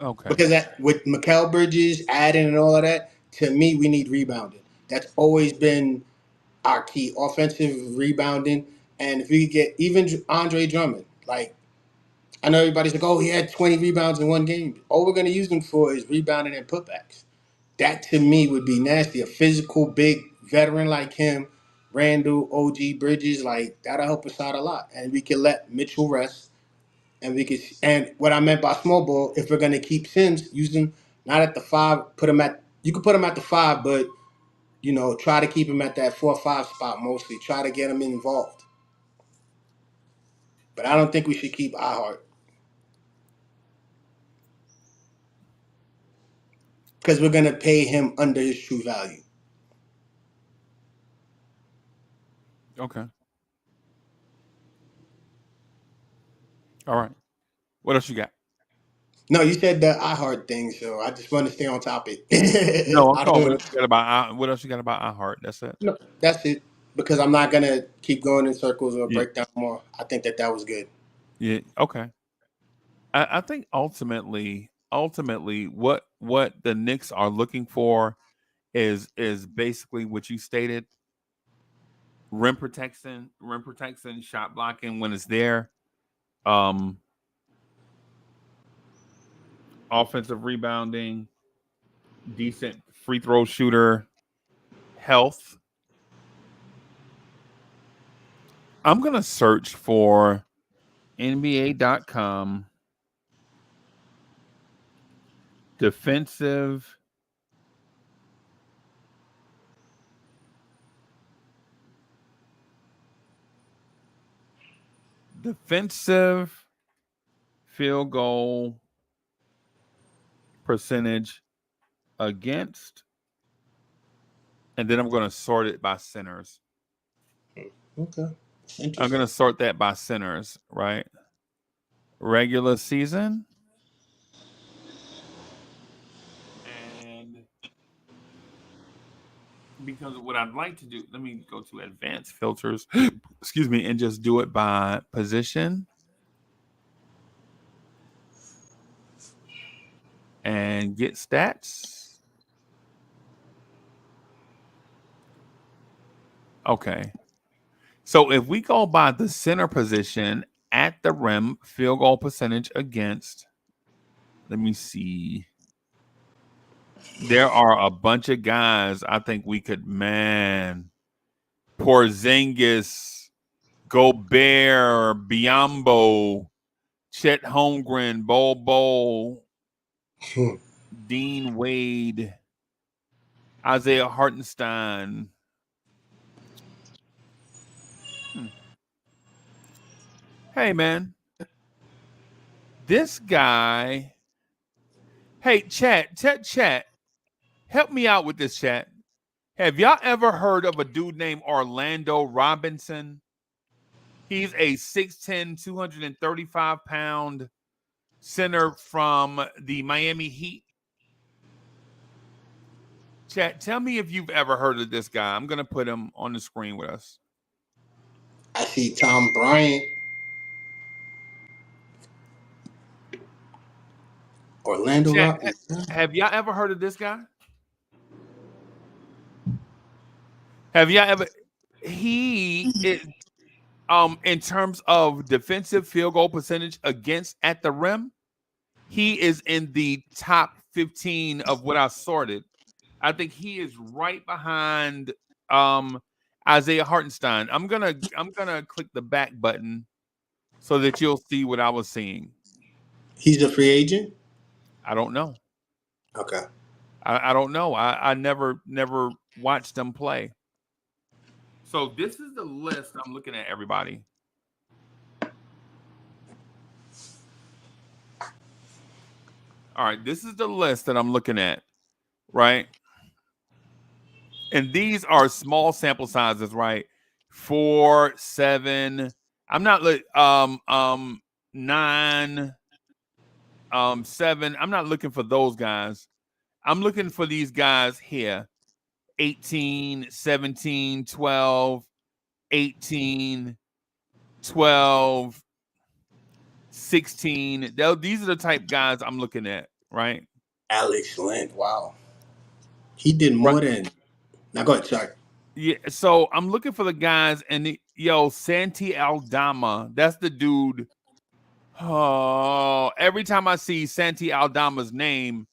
Okay. Because that with Mikal Bridges adding and all of that, to me, we need rebounding. That's always been our key, offensive rebounding. And if we could get even Andre Drummond, like I know everybody's like, oh, he had 20 rebounds in one game. All we're gonna use him for is rebounding and putbacks. That to me would be nasty. A physical, big veteran like him, Randall, OG Bridges, like that'll help us out a lot. And we can let Mitchell rest. And we could, and what I meant by small ball, if we're gonna keep Sims, use him not at the five, put him at. You could put him at the five, but try to keep him at that 4 or 5 spot mostly. Try to get him involved. But I don't think we should keep iHeart because we're gonna pay him under his true value. Okay. All right. What else you got? No, you said the iHeart thing, so I just want to stay on topic. No, I'm I talking. don't What want else you got about what else you got about iHeart? That's it. No, that's it. Because I'm not gonna keep going in circles or Yeah. break down more. I think that was good. Yeah. Okay. I think ultimately, what the Knicks are looking for is basically what you stated: rim protection, shot blocking when it's there, um, offensive rebounding, decent free throw shooter, health. I'm gonna search for NBA.com defensive defensive field goal percentage against, and then I'm going to sort it by centers. Okay. I'm going Interesting. to sort that by centers, right? Regular season. And because what I'd like to do, let me go to advanced filters, excuse me, and just do it by position. And get stats. Okay. So if we go by the center position at the rim, field goal percentage against, let me see. There are a bunch of guys I think we could, man. Porzingis, Gobert, Biombo, Chet Holmgren, Bol, Dean Wade, Isaiah Hartenstein. Hmm. Hey, man, this guy. Hey, chat. Help me out with this, chat. Have y'all ever heard of a dude named Orlando Robinson? He's a 6'10", 235-pound center from the Miami Heat. Chat, tell me if you've ever heard of this guy. I'm going to put him on the screen with us. I see Tom Bryant, Orlando Chat, Rock. have y'all ever heard of this guy? Have y'all ever? He is, in terms of defensive field goal percentage against at the rim, he is in the top 15 of what I sorted. I think he is right behind Isaiah Hartenstein. I'm gonna click the back button so that you'll see what I was seeing. He's a free agent. I don't know. Okay. I don't know. I never watched them play. So this is the list I'm looking at, everybody. All right, this is the list that I'm looking at, right? And these are small sample sizes, right? 4, 7. I'm not 9, 7. I'm not looking for those guys. I'm looking for these guys here. 18, 17, 12, 18, 12, 16. These are the type guys I'm looking at, right? Alex Len, wow. He did Right. more than. Now go ahead, sorry. Yeah. So I'm looking for the guys, and Santi Aldama. That's the dude. Oh, every time I see Santi Aldama's name,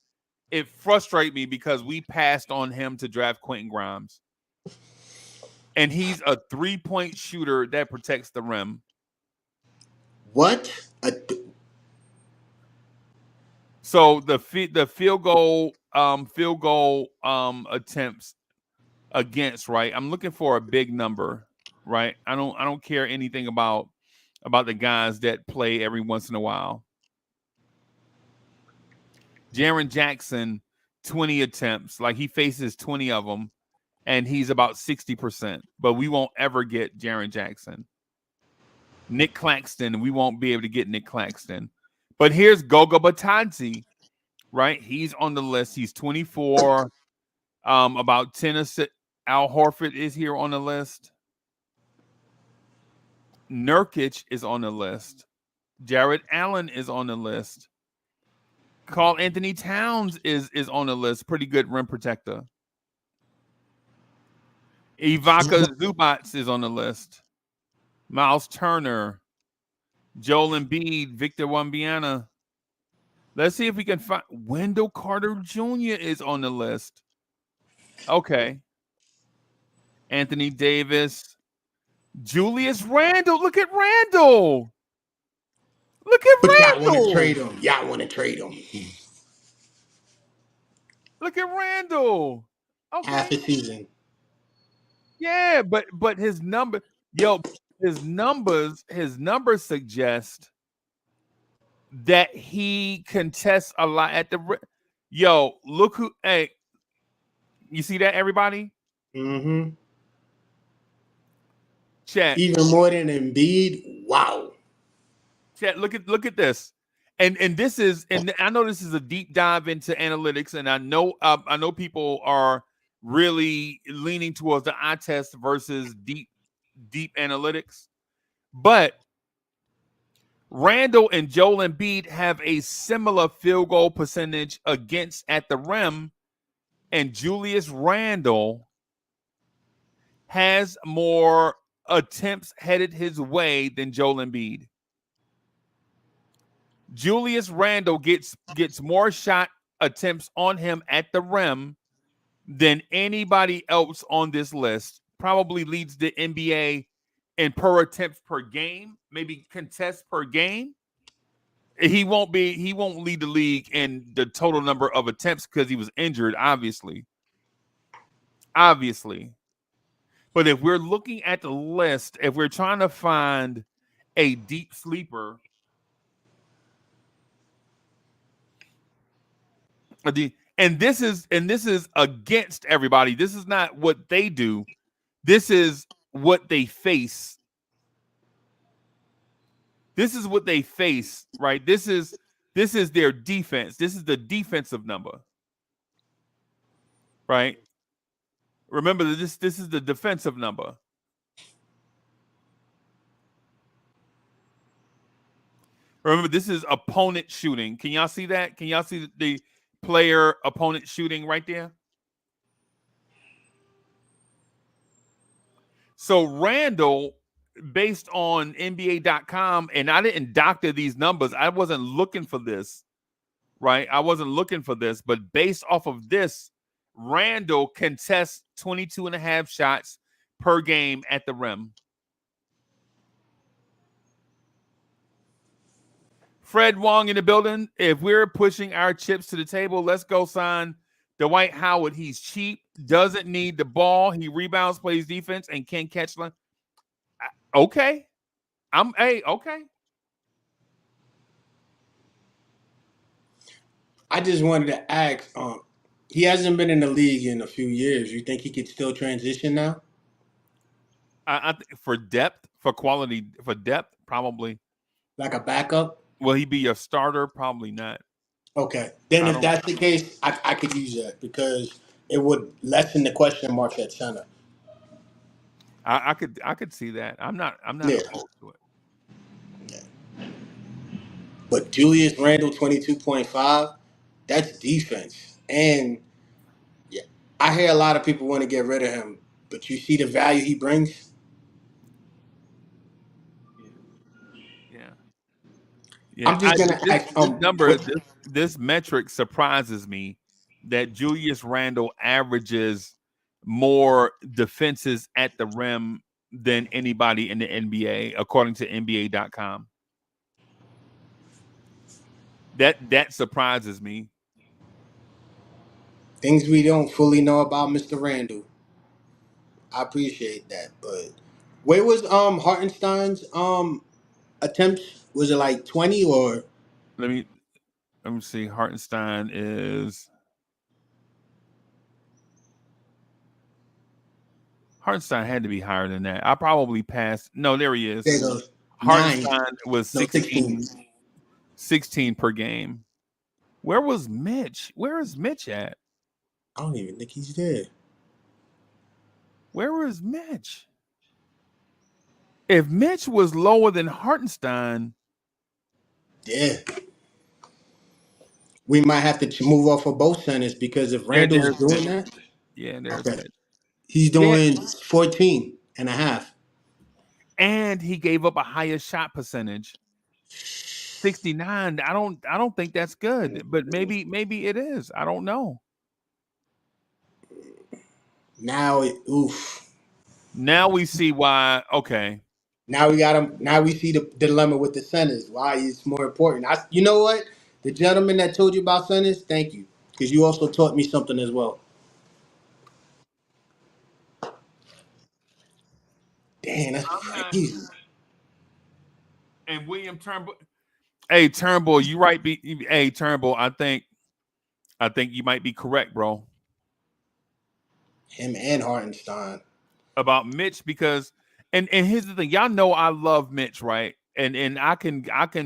it frustrates me because we passed on him to draft Quentin Grimes. And he's a 3-point shooter that protects the rim. What? So the field goal attempts against, right? I'm looking for a big number, right? I don't care anything about the guys that play every once in a while. Jaren Jackson, 20 attempts, like he faces 20 of them, and he's about 60%. But we won't ever get Jaren Jackson. Nick Claxton, we won't be able to get Nick Claxton. But here's Goga Batadze, right? He's on the list. He's 24. About 10 assists. Al Horford is here on the list. Nurkic is on the list. Jared Allen is on the list. Karl Anthony Towns is on the list. Pretty good rim protector. Ivica Zubac is on the list. Miles Turner, Joel Embiid, Victor Wembanyama. Let's see if we can find Wendell Carter Jr. is on the list. Okay. Anthony Davis, Julius Randle. Look at Randle. Look at But y'all want to Randle. trade him. Y'all want to trade him. Look at Randle. Okay. Half a season. Yeah, but his numbers suggest that he contests a lot at the look who, hey, you see that, everybody? Mm-hmm. Chat. Even more than Embiid. Wow. Chat, look at this. And this is, and I know this is a deep dive into analytics, and I know people are really leaning towards the eye test versus deep analytics. But Randall and Joel Embiid have a similar field goal percentage against at the rim, and Julius Randle has more attempts headed his way than Joel Embiid. Julius Randle gets more shot attempts on him at the rim than anybody else on this list. Probably leads the NBA in per attempts per game, maybe contests per game. He won't lead the league in the total number of attempts because he was injured, obviously. But if we're looking at the list, if we're trying to find a deep sleeper, and this is against everybody. This is not what they do. This is what they face. This is what they face, right? This is their defense. This is the defensive number, right? Remember that this is the defensive number. Remember, this is opponent shooting. Can y'all see that? Can y'all see the player opponent shooting right there? So Randall, based on NBA.com, and I didn't doctor these numbers. I wasn't looking for this, right? I wasn't looking for this, but based off of this, Randall contests 22 and a half shots per game at the rim. Fred Wong in the building. If we're pushing our chips to the table, let's go sign Dwight Howard. He's cheap, doesn't need the ball. He rebounds, plays defense, and can catch. Okay. Okay. I just wanted to ask, he hasn't been in the league in a few years. You think he could still transition now? I for depth, for quality, for depth, probably. Like a backup? Will he be a starter? Probably not. Okay. Then if that's the case, I could use that because it would lessen the question marks at center. I could see that. I'm not Yeah. opposed to it. Yeah. But Julius Randle, 22.5, That's defense. And yeah, I hear a lot of people want to get rid of him, but you see the value he brings. Yeah. Yeah. I'm just gonna This, ask this number, what this metric surprises me that Julius Randle averages more defenses at the rim than anybody in the NBA, according to NBA.com. That surprises me. things we don't fully know about Mr. Randall. I appreciate that, but where was Hartenstein's attempts? Was it like 20 or Let me see. Hartenstein is Hartenstein had to be higher than that. I probably passed. No, there he is. there it goes, 9? Hartenstein was No, 16. 16 per game. Where was Mitch? Where is Mitch at? I don't even think he's there. Where is Mitch? If Mitch was lower than Hartenstein, Yeah. We might have to move off of both centers because if Randall's there's doing Mitch. that, Yeah, there's okay. Mitch. He's Yeah, doing 14 and a half. and he gave up a higher shot percentage. 69. I don't think that's good, but maybe it is. I don't know. Now, oof. Now we see why. Okay. Now we got him. Now we see the dilemma with the centers. Why it's more important. You know what? The gentleman that told you about centers, thank you, because you also taught me something as well. Damn, that's I'm not. crazy. And William Turnbull. Hey, Turnbull, you right. Hey, Turnbull, I think you might be correct, bro, Him and Hartenstein. about Mitch because and here's the thing. Y'all know I love Mitch, right? And I can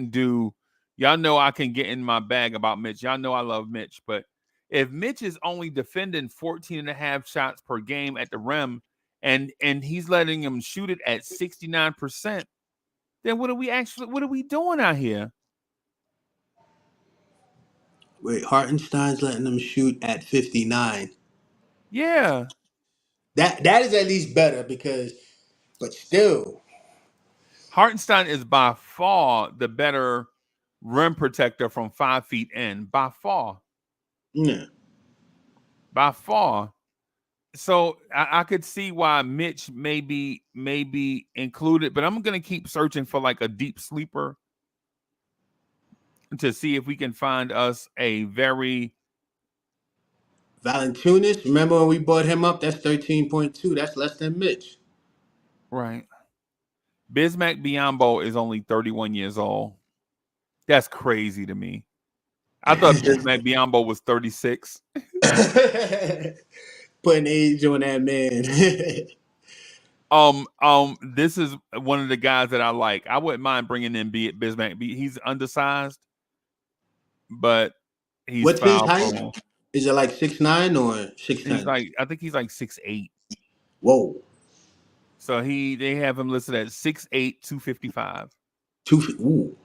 do y'all know I can get in my bag about Mitch. Y'all know I love Mitch, but if Mitch is only defending 14 and a half shots per game at the rim and he's letting him shoot it at 69%, then what are we doing out here? Wait, Hartenstein's letting them shoot at 59. Yeah. That is at least better because, but still, Hartenstein is by far the better rim protector from 5 feet in. By far. yeah. By far. So I could see why Mitch may be included, but I'm gonna keep searching for like a deep sleeper to see if we can find us a very Valanciunas, remember when we bought him up? That's 13.2. That's less than Mitch. right. Bismack Biyombo is only 31 years old. That's crazy to me. I thought Bismack Biyombo was 36. Putting age on that man. This is one of the guys that I like. I wouldn't mind bringing in Bismack. He's undersized, but he's What's his foul height? prone. Is it like 6'9" or He's 6'10"? like, I think he's like 6'8". Whoa. So they have him listed at 6'8", 255. Ooh.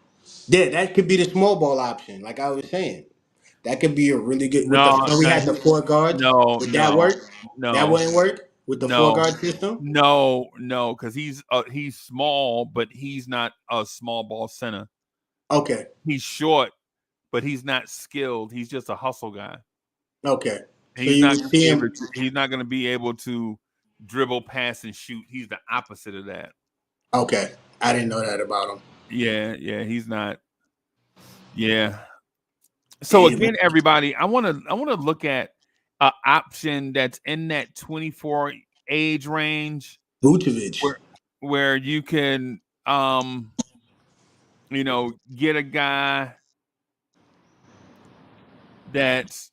Yeah, that could be the small ball option, like I was saying. That could be a really good with the No, so we had the four guards. no, Would that no, work? That no, wouldn't work with the four no, guard system? no, because he's small, but he's not a small ball center. Okay. He's short, but he's not skilled. He's just a hustle guy. Okay. So He's you not would gonna see be him. able. He's not going to be able to dribble, pass, and shoot. He's the opposite of that. Okay. I didn't know that about him. Yeah, he's not. Yeah. So Damn. again, everybody, I want to look at an option that's in that 24 age range Vucevic. where you can get a guy that's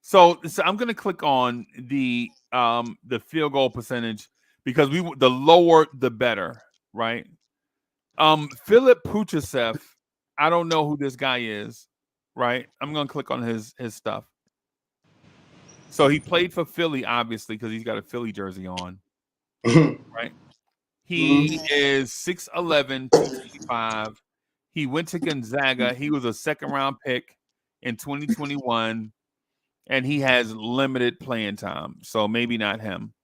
so I'm going to click on the field goal percentage because the lower the better, right? Philip Puchasev, I don't know who this guy is, right? I'm going to click on his stuff. So he played for Philly, obviously, because he's got a Philly jersey on, right? He is 6'11", 255. He went to Gonzaga. He was a second-round pick. in 2021, and he has limited playing time. So maybe not him.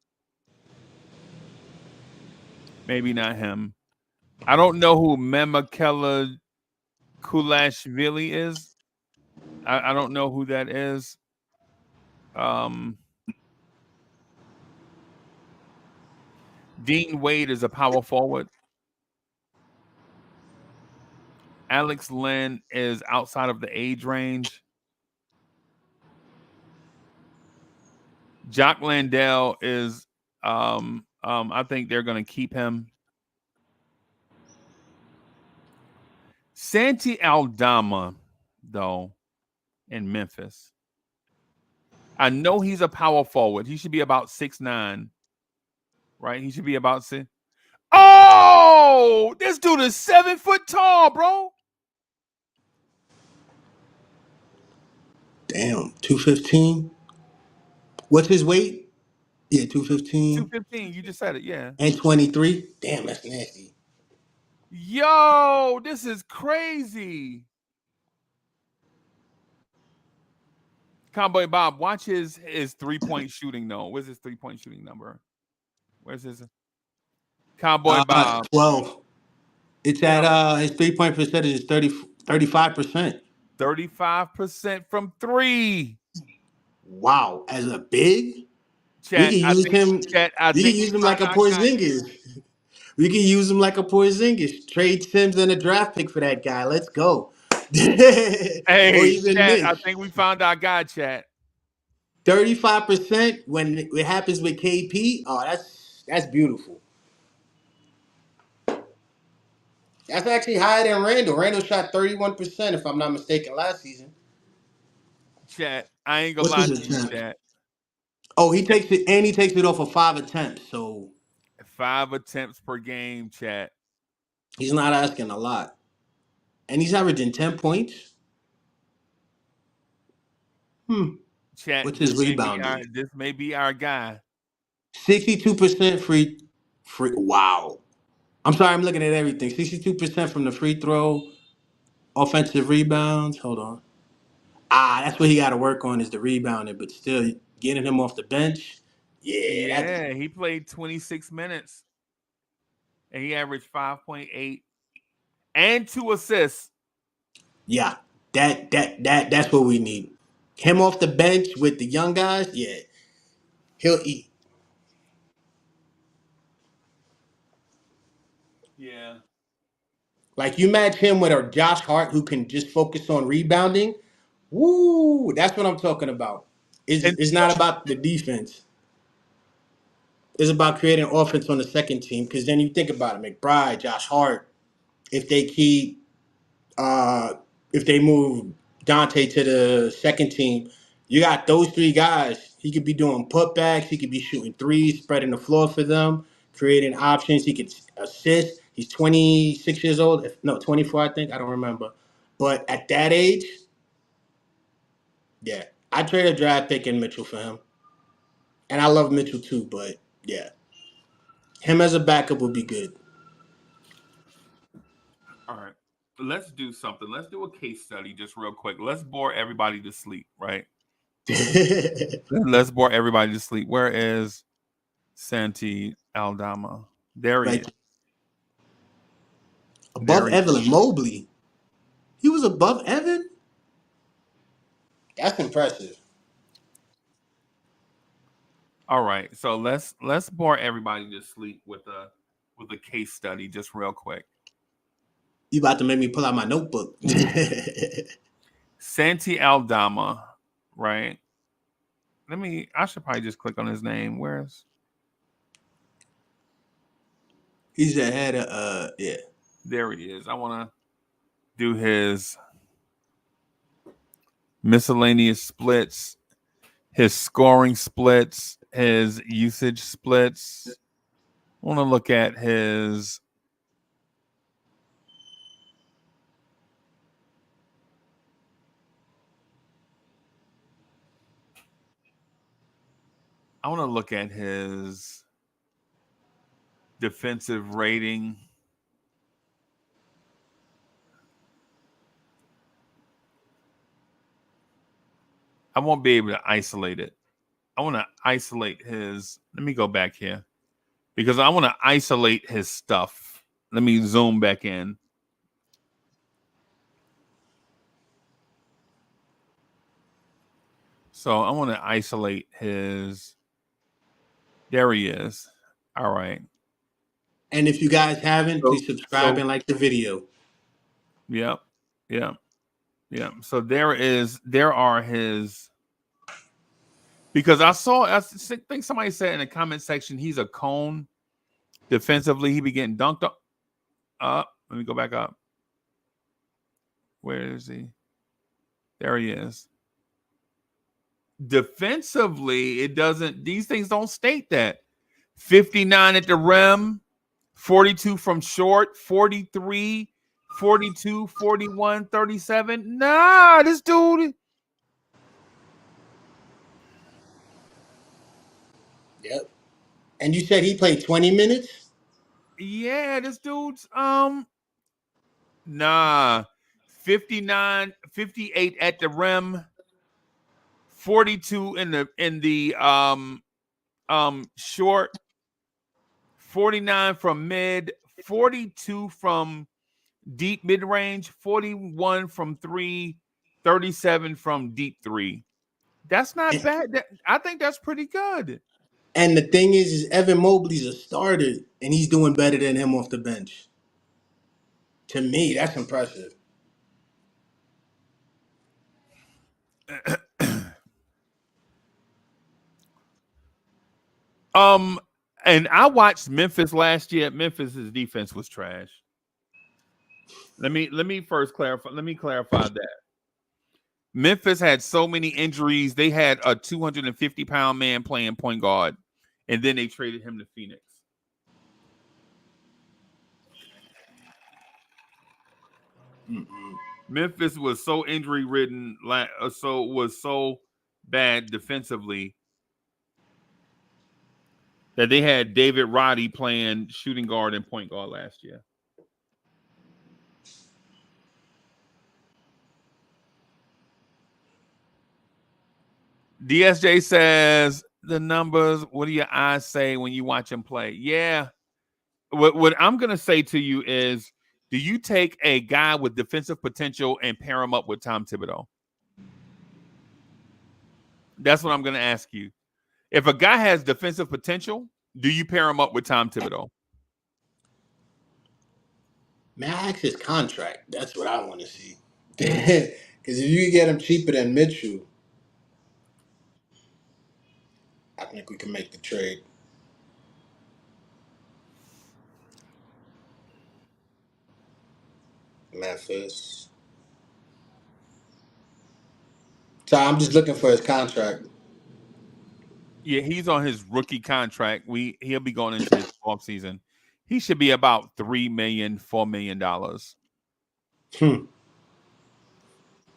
Maybe not him. I don't know who Memakela Kulashvili is. I don't know who that is. Dean Wade is a power forward. Alex Lynn is outside of the age range. Jock Landale is I think they're gonna keep him. Santi Aldama, though, in Memphis. I know he's a power forward. He should be about 6'9", right? He should be about 6. Oh, this dude is 7 foot tall, bro. Damn, 215. What's his weight? Yeah, 215 215. You just said it, yeah. and 23. Damn, that's nasty. Yo, this is crazy. Cowboy Bob, watch his 3-point shooting though. Where's his 3-point shooting number? Where's his Cowboy Bob? 12. It's Yeah, at his 3-point percentage is 35%. 35% from 3. Wow, as a big, we Chat, can I use think him. Chat, I We can think we use him like found a our guy. Porzingis. We can use him like a Porzingis. Trade Sims and a draft pick for that guy. Let's go. Or Hey, even Chat, I Mitch. think we found our guy, Chat. 35% when it happens with KP. Oh, that's beautiful. That's actually higher than Randall. Randall shot 31%, if I'm not mistaken, last season. Chat, I ain't gonna What's lie his to you, attempt? Chat. Oh, he takes it and he takes it off of 5 attempts. So 5 attempts per game, Chat. he's not asking a lot. And he's averaging 10 points. Chat, What's his rebounding? this may be our guy. 62% free. Wow. I'm sorry, I'm looking at everything. 62% from the free throw, offensive rebounds. Hold on. That's what he got to work on is the rebounding, but still getting him off the bench. Yeah, that's Yeah, he played 26 minutes and he averaged 5.8 and 2 assists. yeah. That's what we need. Him off the bench with the young guys. Yeah, he'll eat. Yeah. Like you match him with a Josh Hart who can just focus on rebounding. Woo, that's what I'm talking about. And It's not about the defense. It's about creating offense on the second team. Because then you think about it, McBride, Josh Hart. If they keep, uh, if they move Dante to the second team, you got those three guys. He could be doing putbacks. He could be shooting threes, spreading the floor for them, creating options. He could assist. He's 26 years old. No, 24, I think. I don't remember. But at that age, yeah, I trade a draft pick in Mitchell for him. And I love Mitchell too, but yeah, him as a backup would be good. all right, let's do something. Let's do a case study just real quick. Let's bore everybody to sleep, right? Let's bore everybody to sleep. Where is Santi Aldama? There he Right is. There above he is. Evan Mobley. He was above Evan? That's impressive. All right, so let's bore everybody to sleep with a case study just real quick. You about to make me pull out my notebook. Santi Aldama, right? I should probably just click on his name. Where's He's ahead of yeah. there he is. I want to do his miscellaneous splits, his scoring splits, his usage splits. I want to look at his defensive rating. I won't be able to isolate it. I want to isolate his. Let me go back here because I want to isolate his stuff. Let me zoom back in. So I want to isolate his. There he is. All right. And if you guys haven't, please subscribe and like the video. Yep. Yep. Yep. So there are his. Because I think somebody said in the comment section he's a cone defensively. He be getting dunked up. Let me go back up. Where is he? There he is. Defensively, it doesn't. These things don't state that. 59 at the rim, 42 from short, 43, 42, 41, 37. Nah, this dude. Yep. And you said he played 20 minutes? Yeah, this dude's nah. 59, 58 at the rim, 42 in the short, 49 from mid, 42 from deep mid range, 41 from 3, 37 from deep 3. That's not bad. I think that's pretty good. And the thing is Evan Mobley's a starter, and he's doing better than him off the bench. To me, that's impressive. And I watched Memphis last year. Memphis's defense was trash. Let me first clarify. Let me clarify that. Memphis had so many injuries. They had a 250-pound man playing point guard, and then they traded him to Phoenix. Memphis was so injury ridden, so bad defensively that they had David Roddy playing shooting guard and point guard last year. DSJ says the numbers. What do your eyes say when you watch him play? Yeah. What I'm gonna say to you is, do you take a guy with defensive potential and pair him up with Tom Thibodeau? That's what I'm gonna ask you. If a guy has defensive potential, do you pair him up with Tom Thibodeau? Max his contract. That's what I want to see. Because if you get him cheaper than Mitchell, I think we can make the trade. Memphis. So I'm just looking for his contract. Yeah, he's on his rookie contract. He'll be going into his off season. He should be about $3 million, $4 million.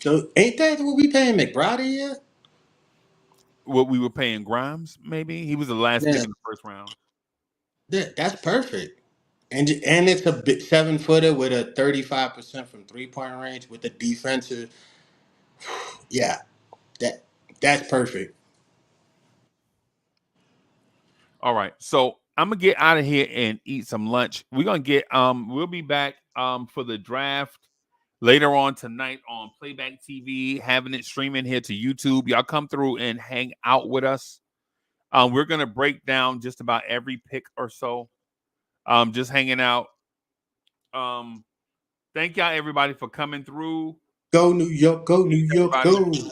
So ain't that what we paying McBride yet? What we were paying Grimes, maybe? He was the last pick Yeah. in the first round. That's perfect. And it's a 7-footer with a 35% from 3-point range with the defensive. Yeah, that's perfect. All right. So I'm gonna get out of here and eat some lunch. We're gonna get we'll be back for the draft later on tonight on Playback TV, having it streaming here to YouTube. Y'all come through and hang out with us. We're gonna break down just about every pick or so. Just hanging out. Thank y'all everybody for coming through. Go New York, go New York, Everybody. go.